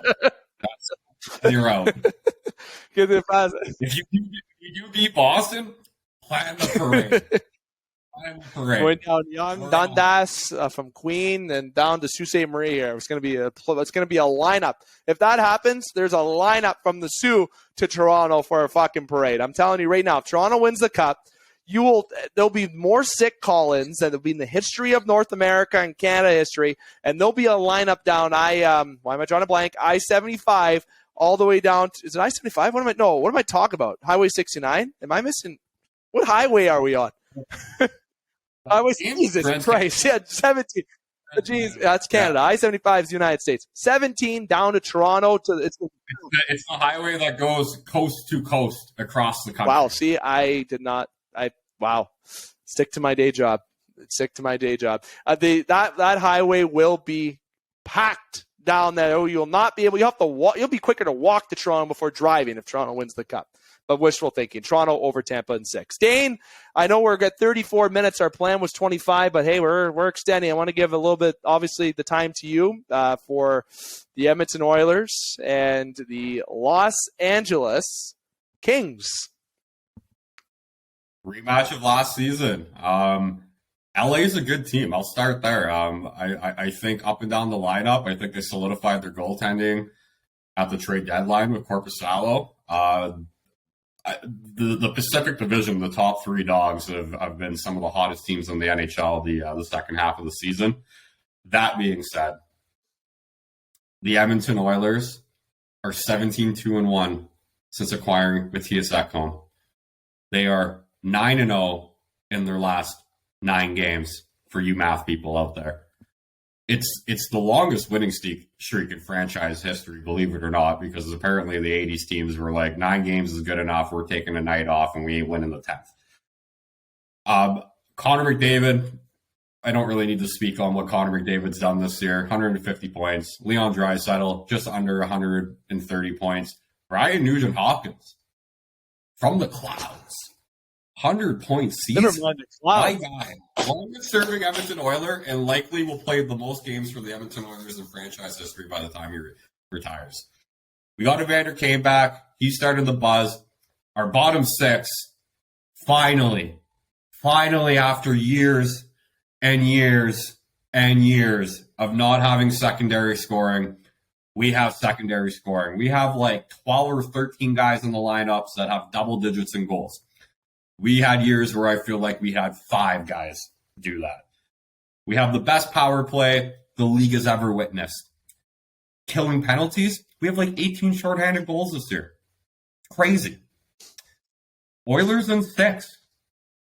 you're out. If you beat Boston, plan the parade. Going down Young, Dundas from Queen, and down to Sault Ste. Marie here. It's going to be a lineup. If that happens, there's a lineup from the Sioux to Toronto for a fucking parade. I'm telling you right now, if Toronto wins the cup, there'll be more sick call-ins than there'll be in the history of North America and Canada history, and there'll be a lineup down why am I drawing a blank? I-75 all the way down to, is it I-75? What am I talking about? Highway 69? Am I missing? What highway are we on? Highway, Jesus Christ. Yeah, 17. Jeez, that's Canada. I-75 is the United States. 17 down to Toronto. It's the highway that goes coast to coast across the country. Wow, see, wow. Stick to my day job. That highway will be packed down there. You'll not be able. You'll be quicker to walk to Toronto before driving if Toronto wins the cup. But wishful thinking. Toronto over Tampa in 6. Dane, I know we're at 34 minutes. Our plan was 25, but hey, we're extending. I want to give a little bit, obviously, the time to you for the Edmonton Oilers and the Los Angeles Kings. Rematch of last season. LA is a good team. I'll start there. I think up and down the lineup, I think they solidified their goaltending at the trade deadline with Korpisalo. The Pacific Division, the top 3 dogs have been some of the hottest teams in the NHL the second half of the season. That being said, the Edmonton Oilers are 17-2-1 since acquiring Matthias Ekholm. They are 9-0 in their last 9 games for you math people out there. It's the longest winning streak in franchise history, believe it or not, because apparently the 80s teams were like 9 games is good enough. We're taking a night off and we ain't winning the 10th. Connor McDavid, I don't really need to speak on what Connor McDavid's done this year. 150 points. Leon Draisaitl, just under 130 points. Ryan Nugent-Hopkins, from the clouds. 100-point season. Never mind the My clouds. guy, longest-serving Edmonton Oiler, and likely will play the most games for the Edmonton Oilers in franchise history by the time he retires. We got Evander Kane back. He started the buzz. Our bottom 6, finally, after years and years and years of not having secondary scoring, we have secondary scoring. We have like 12 or 13 guys in the lineups that have double digits in goals. We had years where I feel like we had 5 guys do that. We have the best power play the league has ever witnessed. Killing penalties, we have like 18 shorthanded goals this year. Crazy. Oilers in 6.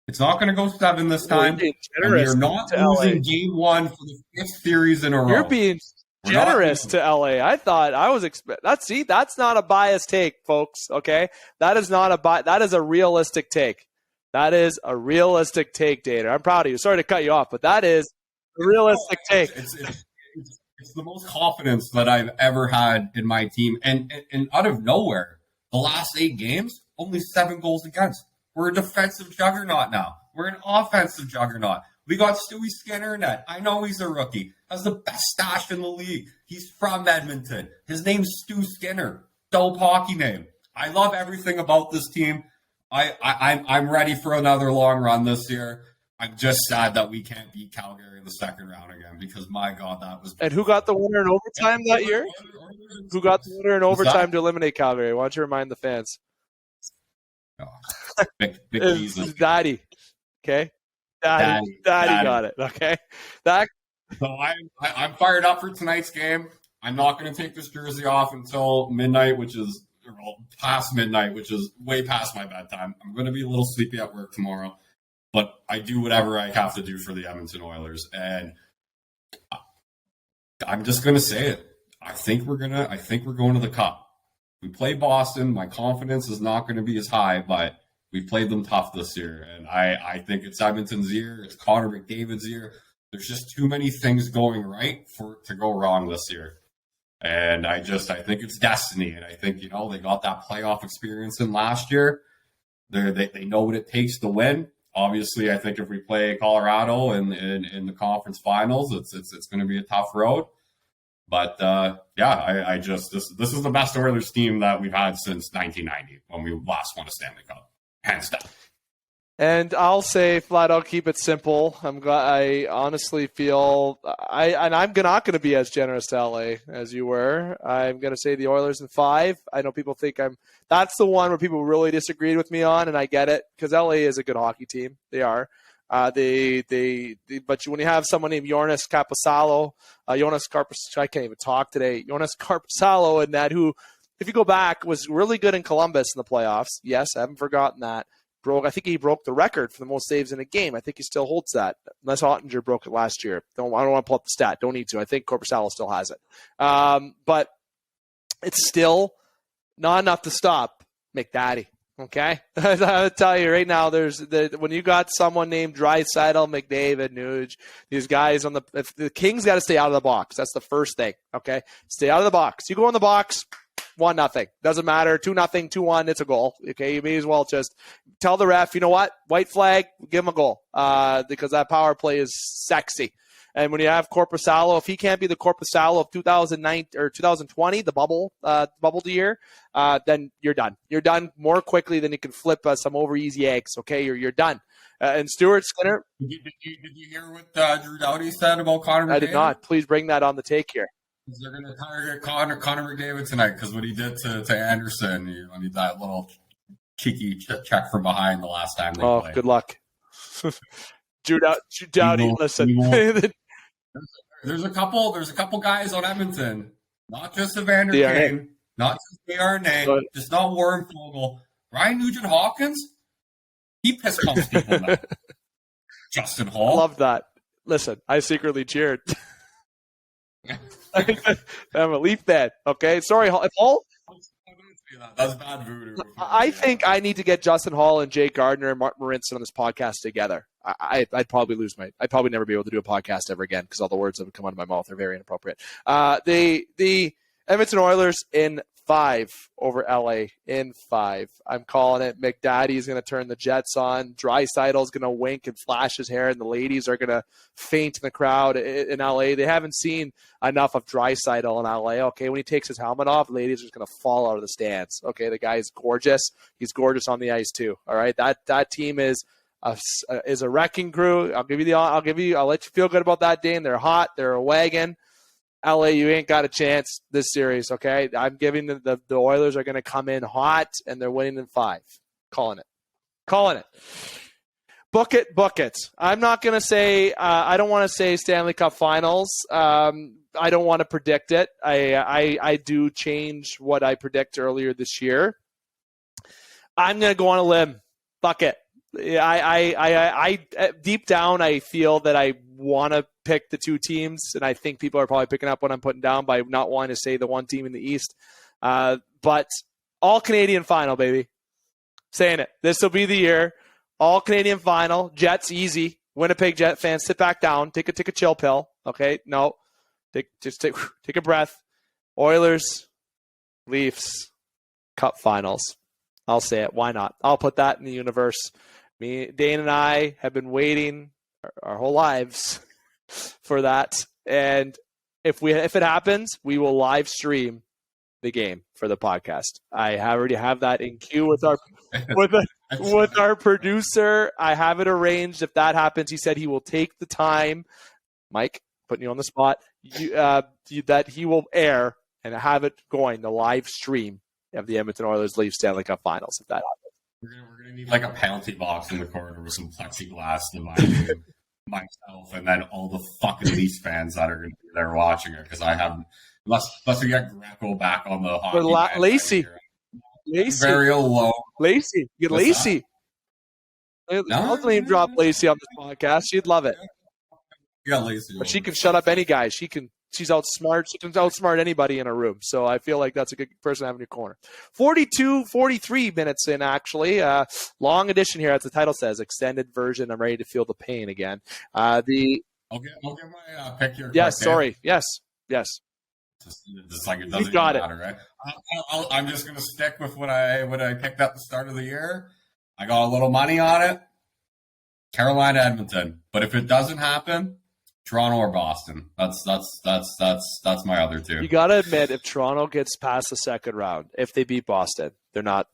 It's not going to go 7 this time. And we are not losing game 1 for the 5th series in a row. You're being generous to LA. I thought I was that's not a biased take, folks. Okay, that is not that is a realistic take. That is a realistic take, Dana. I'm proud of you. Sorry to cut you off, but that is a realistic take. It's the most confidence that I've ever had in my team. And out of nowhere, the last 8 games, only 7 goals against. We're a defensive juggernaut now. We're an offensive juggernaut. We got Stewie Skinner in that. I know he's a rookie. Has the best stash in the league. He's from Edmonton. His name's Stu Skinner. Dope hockey name. I love everything about this team. I'm ready for another long run this year. I'm just sad that we can't beat Calgary in the second round again because, my God, that was... And who got the winner in overtime that year? Who got the winner in overtime to eliminate Calgary? Why don't you remind the fans? Daddy. Okay? Daddy got it. Okay? So I'm fired up for tonight's game. I'm not going to take this jersey off until midnight, which is past midnight, which is way past my bedtime. I'm going to be a little sleepy at work tomorrow, but I do whatever I have to do for the Edmonton Oilers, and I'm just going to say it. I think we're going to the Cup. We play Boston. My confidence is not going to be as high, but we played them tough this year, and I think it's Edmonton's year. It's Connor McDavid's year. There's just too many things going right to go wrong this year. And I think it's destiny. And I think, they got that playoff experience in last year. They know what it takes to win. Obviously, I think if we play Colorado in the conference finals, it's going to be a tough road. But this is the best Oilers team that we've had since 1990 when we last won a Stanley Cup, hands down. And I'll say flat out, keep it simple. I honestly feel I'm not going to be as generous to LA as you were. I'm going to say the Oilers in 5. I know people think that's the one where people really disagreed with me on, and I get it because LA is a good hockey team. They are. But when you have someone named Jonas Carpusalo, I can't even talk today. Jonas Carpusalo, and that who, if you go back, was really good in Columbus in the playoffs. Yes, I haven't forgotten that. I think he broke the record for the most saves in a game. I think he still holds that, unless Ottinger broke it last year. I don't want to pull up the stat. Don't need to. I think Corpusalo still has it. But it's still not enough to stop McDaddy. Okay? I'll tell you right now, when you got someone named Draisaitl, McDavid, Nuge, these guys if the Kings got to stay out of the box. That's the first thing. Okay? Stay out of the box. You go in the box, 1-0. Doesn't matter. 2-0, 2-1. It's a goal. Okay, you may as well just tell the ref, you know what? White flag, give him a goal. Because that power play is sexy. And when you have Corpusalo, if he can't be the Corpusalo of 2009 or 2020, the bubble year, then you're done. You're done more quickly than you can flip some over easy eggs. Okay, you're done. And Stuart Skinner. Did you hear what Drew Doughty said about Connor McDavid? I did not. Please bring that on the take here. They're going to target Connor McDavid tonight because what he did to Anderson, he did that little cheeky check from behind the last time they played. Good luck. Drew Doughty, listen. There's a couple guys on Edmonton, not just Evander Kane, not just Dane, just not Warren Fogle. Ryan Nugent-Hopkins, he piss pumps people now. Justin Hall. Love that. Listen, I secretly cheered. I'm a Leaf fan. Okay, sorry, if Hall. That's bad voodoo. I think I need to get Justin Hall and Jake Gardner and Martin Marincin on this podcast together. I'd probably lose I'd probably never be able to do a podcast ever again because all the words that would come out of my mouth are very inappropriate. The Edmonton Oilers in 5 over LA in 5. I'm calling it. McDaddy's going to turn the Jets on. Draisaitl's going to wink and flash his hair, and the ladies are going to faint in the crowd in LA. They haven't seen enough of Draisaitl in LA. Okay, when he takes his helmet off, ladies are just going to fall out of the stands. Okay, the guy is gorgeous. He's gorgeous on the ice too. All right, that team is a wrecking crew. I'll let you feel good about that, Dane. They're hot. They're a wagon. LA, you ain't got a chance this series, okay? I'm giving the Oilers are going to come in hot, and they're winning in 5. Calling it. Book it. I'm not going to say I don't want to say Stanley Cup Finals. I don't want to predict it. I do change what I predict earlier this year. I'm going to go on a limb. Fuck it. I deep down, I feel that I want to pick the 2 teams, and I think people are probably picking up what I'm putting down by not wanting to say the one team in the East. But all Canadian final, baby. Saying it. This will be the year. All Canadian final. Jets easy. Winnipeg Jet fans, sit back down. Take a chill pill. Okay, no, take a breath. Oilers, Leafs, Cup Finals. I'll say it. Why not? I'll put that in the universe. Dane and I have been waiting our whole lives for that. And if it happens, we will live stream the game for the podcast. I already have that in queue with our producer. I have it arranged. If that happens, he said he will take the time. Mike, putting you on the spot. That he will air and have it going, the live stream of the Edmonton Oilers Leafs Stanley Cup Finals, if that happens. We're gonna need like a penalty box in the corner with some plexiglass dividing myself and then all the fucking Leafs fans that are gonna be there watching it, because I have unless we get Greco back on the hockey. Lacey. Very low. Lacey. You get Lacey. I'll name drop Lacey on this podcast. She'd love it. You got Lacey. But she can shut up any guy. She can outsmart anybody in a room. So I feel like that's a good person to have in your corner. 43 minutes in, actually. Long edition here, as the title says. Extended version. I'm ready to feel the pain again. I'll get my pick here. Yes, sorry. Yes. It's like it doesn't matter, right? I'm just going to stick with what I picked at the start of the year. I got a little money on it. Carolina, Edmonton. But if it doesn't happen, Toronto or Boston. That's my other 2. You got to admit, if Toronto gets past the second round, if they beat Boston, they're not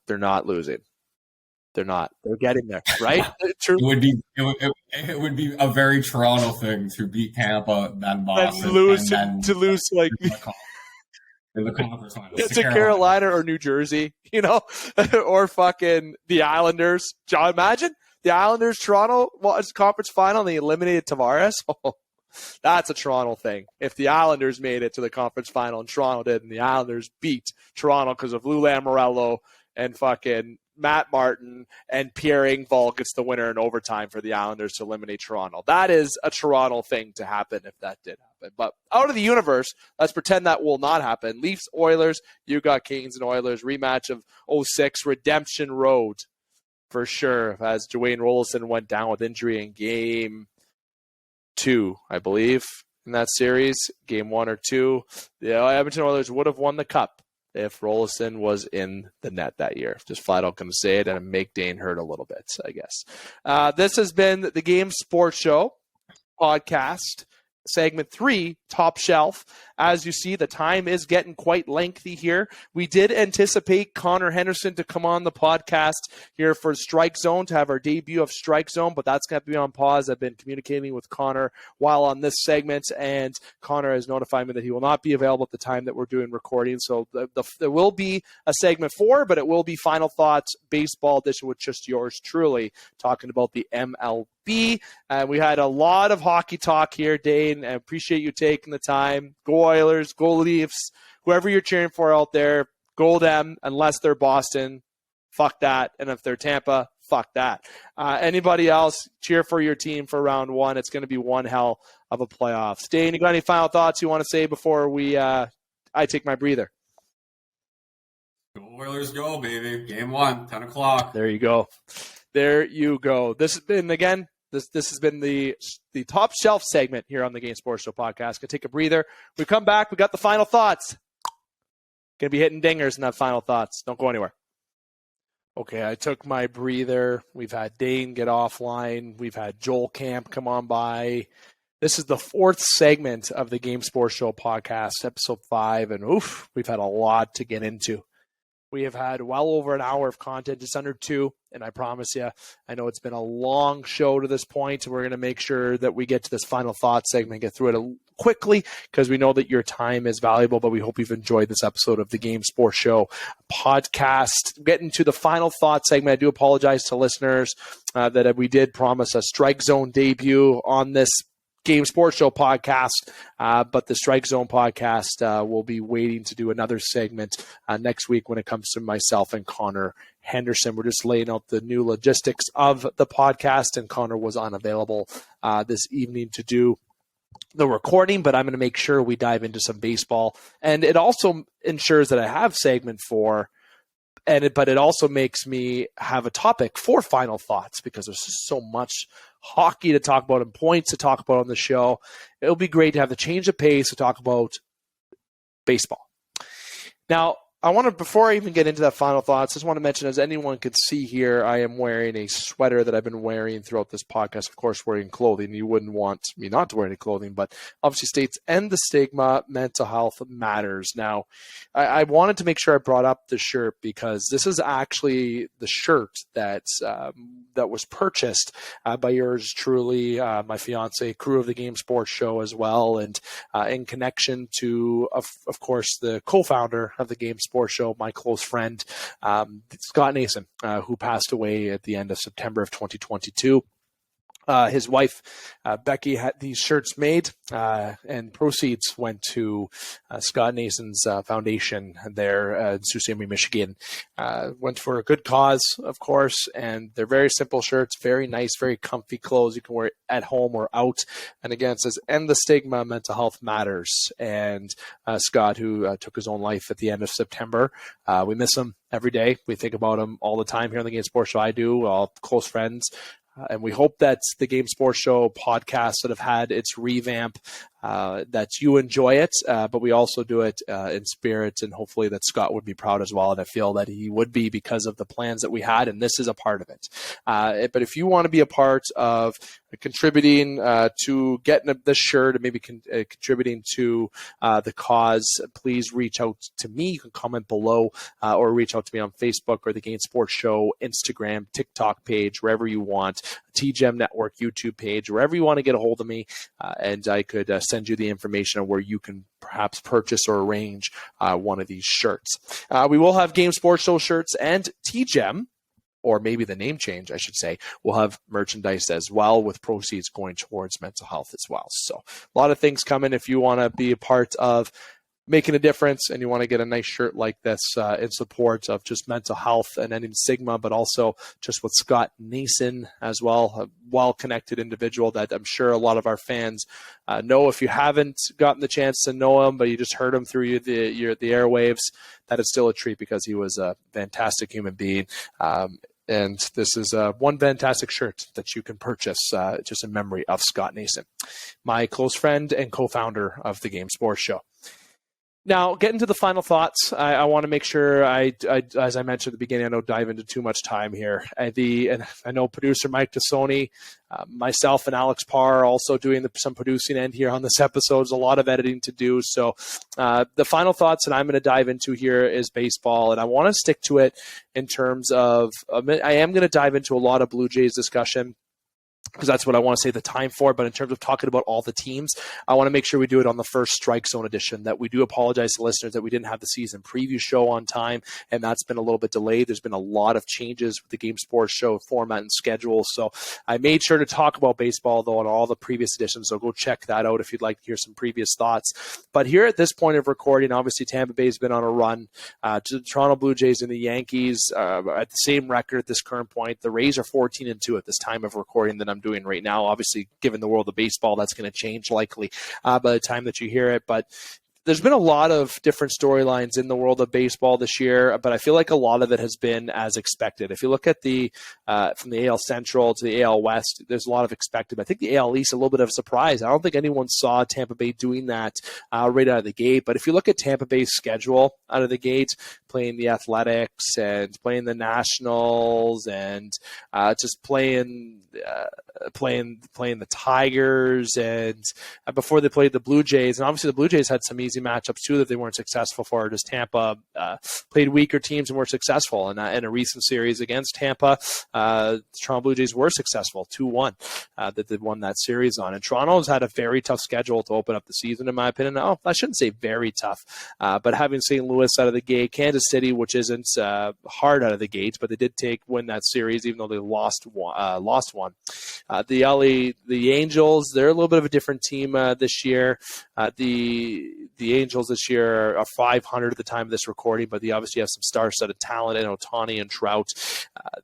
losing. They're not. They're getting there, right? It would be a very Toronto thing to beat Tampa, then Boston, to lose like in the conference finals. It's to Carolina or New Jersey, or fucking the Islanders. John, imagine the Islanders, Toronto conference final, and they eliminated Tavares. Oh, that's a Toronto thing. If the Islanders made it to the conference final and Toronto did, and the Islanders beat Toronto because of Lou Lamoriello and fucking Matt Martin and Pierre Engvall gets the winner in overtime for the Islanders to eliminate Toronto. That is a Toronto thing to happen if that did happen. But out of the universe, let's pretend that will not happen. Leafs, Oilers, you got Canes and Oilers, rematch of 06, Redemption Road for sure, as Dwayne Rolison went down with injury in game 2, I believe, in that series. Game 1 or 2. The Edmonton Oilers would have won the cup if Rolison was in the net that year. Just flat out going to say it and make Dane hurt a little bit, I guess. This has been the Game Sports Show podcast, segment 3, Top Shelf. As you see, the time is getting quite lengthy here. We did anticipate Connor Henderson to come on the podcast here for Strike Zone, to have our debut of Strike Zone, but that's going to be on pause. I've been communicating with Connor while on this segment, and Connor has notified me that he will not be available at the time that we're doing recording. So there will be a segment 4, but it will be Final Thoughts Baseball Edition with just yours truly, talking about the MLB. We had a lot of hockey talk here, Dane. I appreciate you taking the time. Go Oilers, go Leafs, whoever you're cheering for out there, go them, unless they're Boston. Fuck that. And if they're Tampa, fuck that. Anybody else, cheer for your team for round one. It's going to be one hell of a playoffs. Dane, you got any final thoughts you want to say before I take my breather? Go Oilers go, baby. Game 1, 10 o'clock. There you go. This has been, again, this has been the top shelf segment here on the Game Sports Show podcast. Gonna take a breather. We come back. We got the final thoughts. Gonna be hitting dingers in that final thoughts. Don't go anywhere. Okay, I took my breather. We've had Dane get offline. We've had Joel Camp come on by. This is the 4th segment of the Game Sports Show podcast, episode 5, and we've had a lot to get into. We have had well over an hour of content, just under 2, and I promise you, I know it's been a long show to this point. We're going to make sure that we get to this final thought segment, get through it quickly, because we know that your time is valuable, but we hope you've enjoyed this episode of the Game Sports Show podcast. Getting to the final thought segment, I do apologize to listeners that we did promise a Strike Zone debut on this Game Sports Show podcast, but the Strike Zone podcast will be waiting to do another segment next week when it comes to myself and Connor Henderson. We're just laying out the new logistics of the podcast, and Connor was unavailable this evening to do the recording, but I'm going to make sure we dive into some baseball. And it also ensures that I have segment 4, but it also makes me have a topic for final thoughts, because there's so much hockey to talk about and points to talk about on the show. It'll be great to have the change of pace to talk about baseball. Now, I want to, before I even get into that final thoughts, just want to mention, as anyone could see here, I am wearing a sweater that I've been wearing throughout this podcast. Of course, wearing clothing. You wouldn't want me not to wear any clothing, but obviously states End the Stigma, Mental Health Matters. Now, I wanted to make sure I brought up the shirt, because this is actually the shirt that was purchased by yours truly, my fiance, crew of the Game Sports Show as well, and in connection to, of course, the co-founder of the Game Sports Show, my close friend, Scott Nason, who passed away at the end of September of 2022. His wife, Becky, had these shirts made, and proceeds went to Scott Nason's foundation there in Sault Ste. Marie, Michigan. Went for a good cause, of course, and they're very simple shirts, very nice, very comfy clothes you can wear at home or out. And again, it says, End the Stigma, Mental Health Matters. And Scott, who took his own life at the end of September, we miss him every day. We think about him all the time here on the Game Sports Show. I do, all close friends. And we hope that the Game Sports Show podcast sort of had its revamp, that you enjoy it, but we also do it in spirit, and hopefully that Scott would be proud as well. And I feel that he would be, because of the plans that we had, and this is a part of it. But if you want to be a part of contributing to getting this shirt, and maybe contributing to the cause, please reach out to me. You can comment below, or reach out to me on Facebook or the Game Sports Show Instagram, TikTok page, wherever you want, TGEM Network YouTube page, wherever you want to get a hold of me, and I could send you the information on where you can perhaps purchase or arrange one of these shirts. We will have Game Sports Show shirts, and TGEM, or maybe the name change, I should say, we'll have merchandise as well, with proceeds going towards mental health as well. So a lot of things coming. If you want to be a part of making a difference, and you want to get a nice shirt like this in support of just mental health and ending stigma, but also just with Scott Nason as well, a well-connected individual that I'm sure a lot of our fans know. If you haven't gotten the chance to know him, but you just heard him through the airwaves, that is still a treat, because he was a fantastic human being. And this is one fantastic shirt that you can purchase just in memory of Scott Nason, my close friend and co-founder of the Game Sports Show. Now, getting to the final thoughts, I want to make sure I, as I mentioned at the beginning, I don't dive into too much time here. And I know producer Mike Tassoni, myself and Alex Parr are also doing some producing end here on this episode. There's a lot of editing to do. So the final thoughts that I'm going to dive into here is baseball, and I want to stick to it in terms of I am going to dive into a lot of Blue Jays discussion. because that's what I want to say the time for. But in terms of talking about all the teams, I want to make sure we do it on the first Strike Zone edition, that we do apologize to listeners that we didn't have the season preview show on time, and that's been a little bit delayed. There's been a lot of changes with the Game Sports Show format and schedule. So I made sure to talk about baseball, though, on all the previous editions. So go check that out if you'd like to hear some previous thoughts. But here at this point of recording, obviously Tampa Bay's been on a run. To the Toronto Blue Jays and the Yankees at the same record at this current point. The Rays are 14-2 at this time of recording that I'm doing right now. Obviously, given the world of baseball, that's going to change likely by the time that you hear it. But there's been a lot of different storylines in the world of baseball this year, but I feel like a lot of it has been as expected. If you look at the from the AL Central to the AL West, there's a lot of expected. I think the AL East, a little bit of a surprise. I don't think anyone saw Tampa Bay doing that right out of the gate. But if you look at Tampa Bay's schedule out of the gate, playing the Athletics and playing the Nationals and just playing the Tigers, and before they played the Blue Jays, and obviously the Blue Jays had some easy matchups too that they weren't successful for. Just Tampa played weaker teams and were successful. And in a recent series against Tampa, the Toronto Blue Jays were successful, 2-1 that they won that series on. And Toronto's had a very tough schedule to open up the season, in my opinion. Oh, I shouldn't say very tough, but having St. Louis out of the gate, Kansas City, which isn't hard out of the gate, but they did win that series even though they lost one. The Angels, they're a little bit of a different team this year. The Angels this year are 500 at the time of this recording, but they obviously have some star-studded talent in Ohtani and Trout.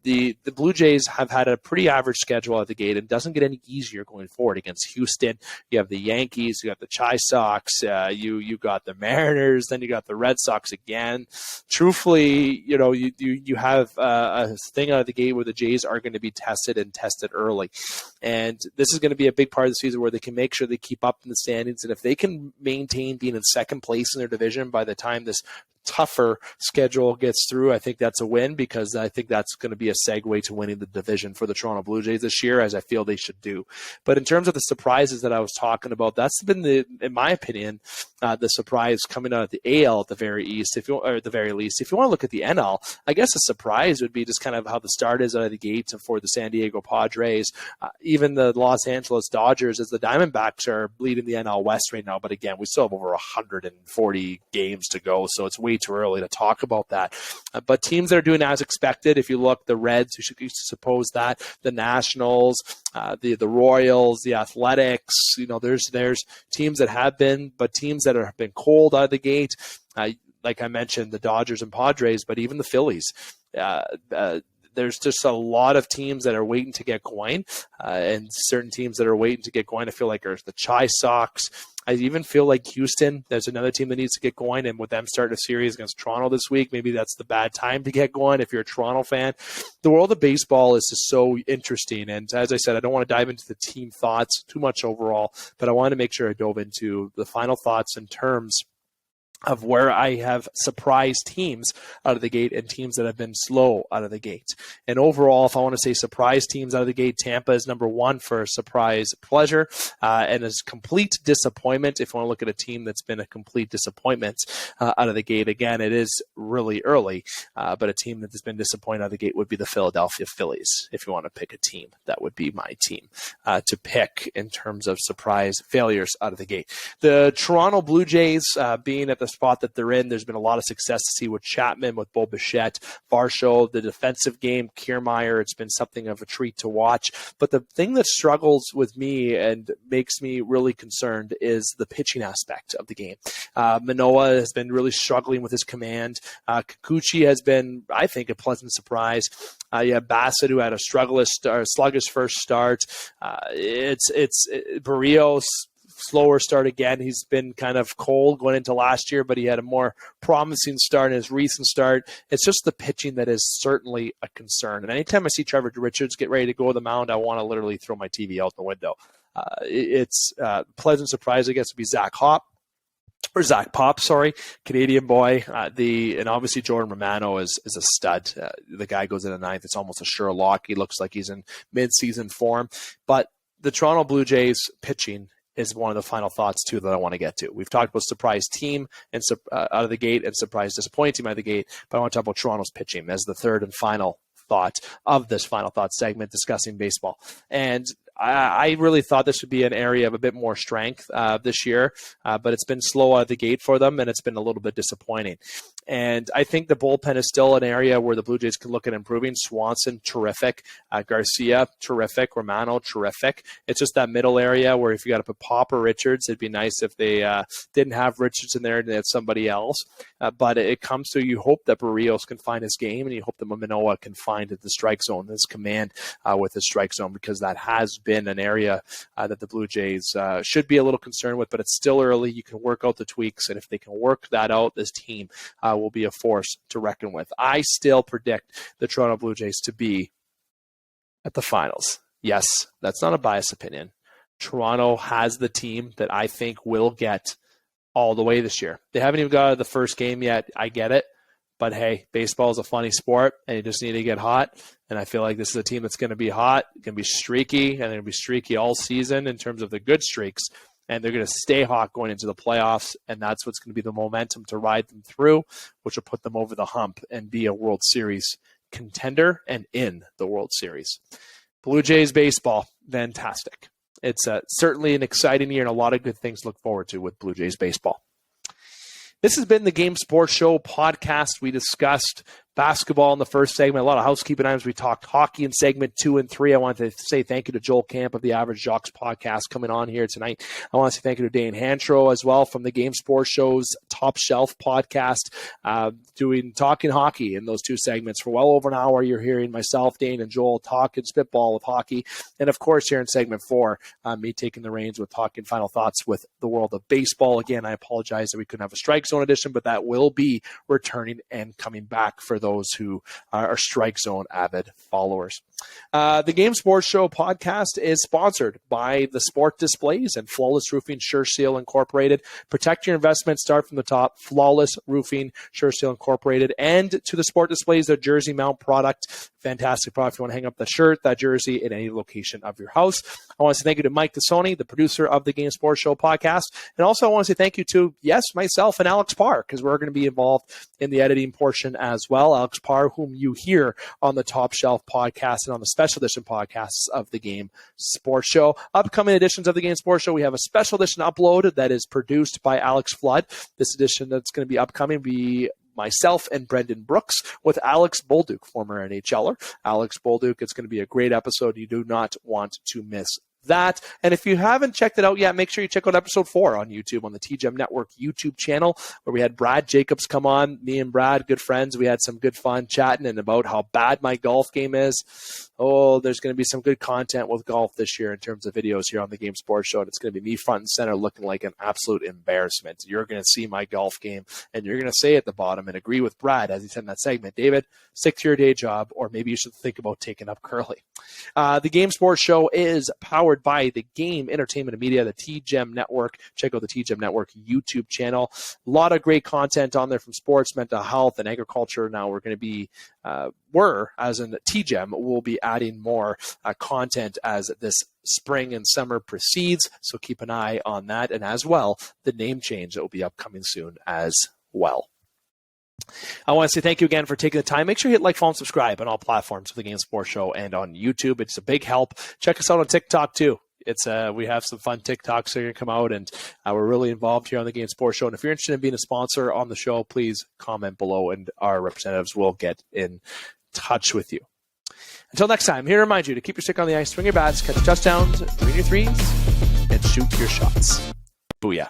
The Blue Jays have had a pretty average schedule at the gate and doesn't get any easier going forward against Houston. You have the Yankees, you got the Chi Sox, you got the Mariners, then you got the Red Sox again. Truthfully, you have a thing out of the gate where the Jays are going to be tested early. And this is going to be a big part of the season where they can make sure they keep up in the standings. And if they can maintain being in second place in their division by the time this tougher schedule gets through, I think that's a win, because I think that's going to be a segue to winning the division for the Toronto Blue Jays this year, as I feel they should do. But in terms of the surprises that I was talking about, that's been in my opinion, the surprise coming out of the AL at the very least. If you want to look at the NL, I guess a surprise would be just kind of how the start is out of the gate for the San Diego Padres, even the Los Angeles Dodgers, as the Diamondbacks are leading the NL West right now. But again, we still have over 140 games to go, so it's way too early to talk about that. But teams that are doing as expected, if you look, the Reds, you should suppose that, the Nationals, the Royals, the Athletics, there's teams that have been, but teams that have been cold out of the gate, like I mentioned, the Dodgers and Padres, but even the Phillies. There's just a lot of teams that are waiting to get going, and certain teams that are waiting to get going. I feel like there's the Chi Sox. I even feel like Houston, there's another team that needs to get going, and with them starting a series against Toronto this week, maybe that's the bad time to get going if you're a Toronto fan. The world of baseball is just so interesting, and as I said, I don't want to dive into the team thoughts too much overall, but I wanted to make sure I dove into the final thoughts in terms of where I have surprised teams out of the gate and teams that have been slow out of the gate. And overall, if I want to say surprise teams out of the gate, Tampa is number one for surprise pleasure, and is complete disappointment. If you want to look at a team that's been a complete disappointment out of the gate, again, it is really early, but a team that has been disappointed out of the gate would be the Philadelphia Phillies. If you want to pick a team, that would be my team to pick in terms of surprise failures out of the gate. The Toronto Blue Jays being at the spot that they're in, there's been a lot of success to see with Chapman, with Bo Bichette, Varsho, the defensive game, Kiermaier. It's been something of a treat to watch. But the thing that struggles with me and makes me really concerned is the pitching aspect of the game. Manoah has been really struggling with his command. Kikuchi has been, I think, a pleasant surprise. You have Bassett, who had a sluggish first start. Barrios, slower start again. He's been kind of cold going into last year, but he had a more promising start in his recent start. It's just the pitching that is certainly a concern. And anytime I see Cabbie Richards get ready to go to the mound, I want to literally throw my TV out the window. It's a pleasant surprise, I guess, would be Zach Pop, Canadian boy. And obviously Jordan Romano is a stud. The guy goes in the ninth. It's almost a sure lock. He looks like he's in mid-season form. But the Toronto Blue Jays pitching is one of the final thoughts, too, that I want to get to. We've talked about surprise team and out of the gate and surprise disappointing team out of the gate, but I want to talk about Toronto's pitching as the third and final thought of this final thought segment discussing baseball. And I really thought this would be an area of a bit more strength this year, but it's been slow out of the gate for them, and it's been a little bit disappointing. And I think the bullpen is still an area where the Blue Jays can look at improving. Swanson, terrific. Garcia, terrific. Romano, terrific. It's just that middle area where if you got to put Parr or Richards, it'd be nice if they didn't have Richards in there and they had somebody else. But it comes to you hope that Barrios can find his game, and you hope that Manoah can find the strike zone, his command with his strike zone, because that has been an area that the Blue Jays should be a little concerned with, but it's still early. You can work out the tweaks, and if they can work that out, this team will be a force to reckon with. I still predict the Toronto Blue Jays to be at the finals. Yes, that's not a biased opinion. Toronto has the team that I think will get all the way this year. They haven't even got out of the first game yet. I get it. But hey, baseball is a funny sport, and you just need to get hot. And I feel like this is a team that's going to be hot, going to be streaky, and they're going to be streaky all season in terms of the good streaks. And they're going to stay hot going into the playoffs, and that's what's going to be the momentum to ride them through, which will put them over the hump and be a World Series contender and in the World Series. Blue Jays baseball, fantastic. It's certainly an exciting year and a lot of good things to look forward to with Blue Jays baseball. This has been the Game Sports Show podcast. We discussed basketball in the first segment, a lot of housekeeping items. We talked hockey in segment 2 and 3. I want to say thank you to Joel Camp of the Average Jocks podcast coming on here tonight. I want to say thank you to Dane Hancherow as well from the Game Sports Show's Top Shelf podcast, talking hockey in those 2 segments. For well over an hour, you're hearing myself, Dane, and Joel talking spitball with hockey. And of course, here in segment 4, me taking the reins with talking final thoughts with the world of baseball. Again, I apologize that we couldn't have a Strike Zone edition, but that will be returning and coming back for those who are Strike Zone avid followers. The Game Sports Show podcast is sponsored by the Sport Displays and Flawless Roofing Sure Seal Incorporated. Protect your investment, start from the top. Flawless Roofing Sure Seal Incorporated, and to the Sport Displays, their Jersey Mount product. Fantastic product. If you want to hang up the shirt, that jersey in any location of your house. I want to say thank you to Mike Tassoni, the producer of the Game Sports Show podcast. And also I want to say thank you to, yes, myself and Alex Parr, because we're going to be involved in the editing portion as well. Alex Parr, whom you hear on the Top Shelf podcast and on the special edition podcasts of the Game Sports Show. Upcoming editions of the Game Sports Show, we have a special edition upload that is produced by Alex Flood. This edition that's going to be upcoming will be myself and Brendan Brooks with Alex Bolduc, former NHLer. Alex Bolduc, it's going to be a great episode. You do not want to miss that. And if you haven't checked it out yet, make sure you check out episode 4 on YouTube, on the TGEM Network YouTube channel, where we had Brad Jacobs come on. Me and Brad, good friends. We had some good fun chatting and about how bad my golf game is. Oh, there's going to be some good content with golf this year in terms of videos here on the Game Sports Show. And it's going to be me front and center looking like an absolute embarrassment. You're going to see my golf game, and you're going to say at the bottom and agree with Brad, as he said in that segment, David, stick to your day job, or maybe you should think about taking up curling. The Game Sports Show is powered by the Game Entertainment and Media, the TGEM Network. Check out the TGEM Network YouTube channel. A lot of great content on there from sports, mental health, and agriculture. Now we're going to be, as in TGEM, we'll be adding more content as this spring and summer proceeds. So keep an eye on that. And as well, the name change that will be upcoming soon as well. I want to say thank you again for taking the time. Make sure you hit like, follow, and subscribe on all platforms of the Game Sports Show and on YouTube. It's a big help. Check us out on TikTok too. It's we have some fun TikToks that are going to come out, and we're really involved here on the Game Sports Show. And if you're interested in being a sponsor on the show, please comment below, and our representatives will get in touch with you. Until next time, here to remind you to keep your stick on the ice, swing your bats, catch touchdowns, bring your threes, and shoot your shots. Booyah.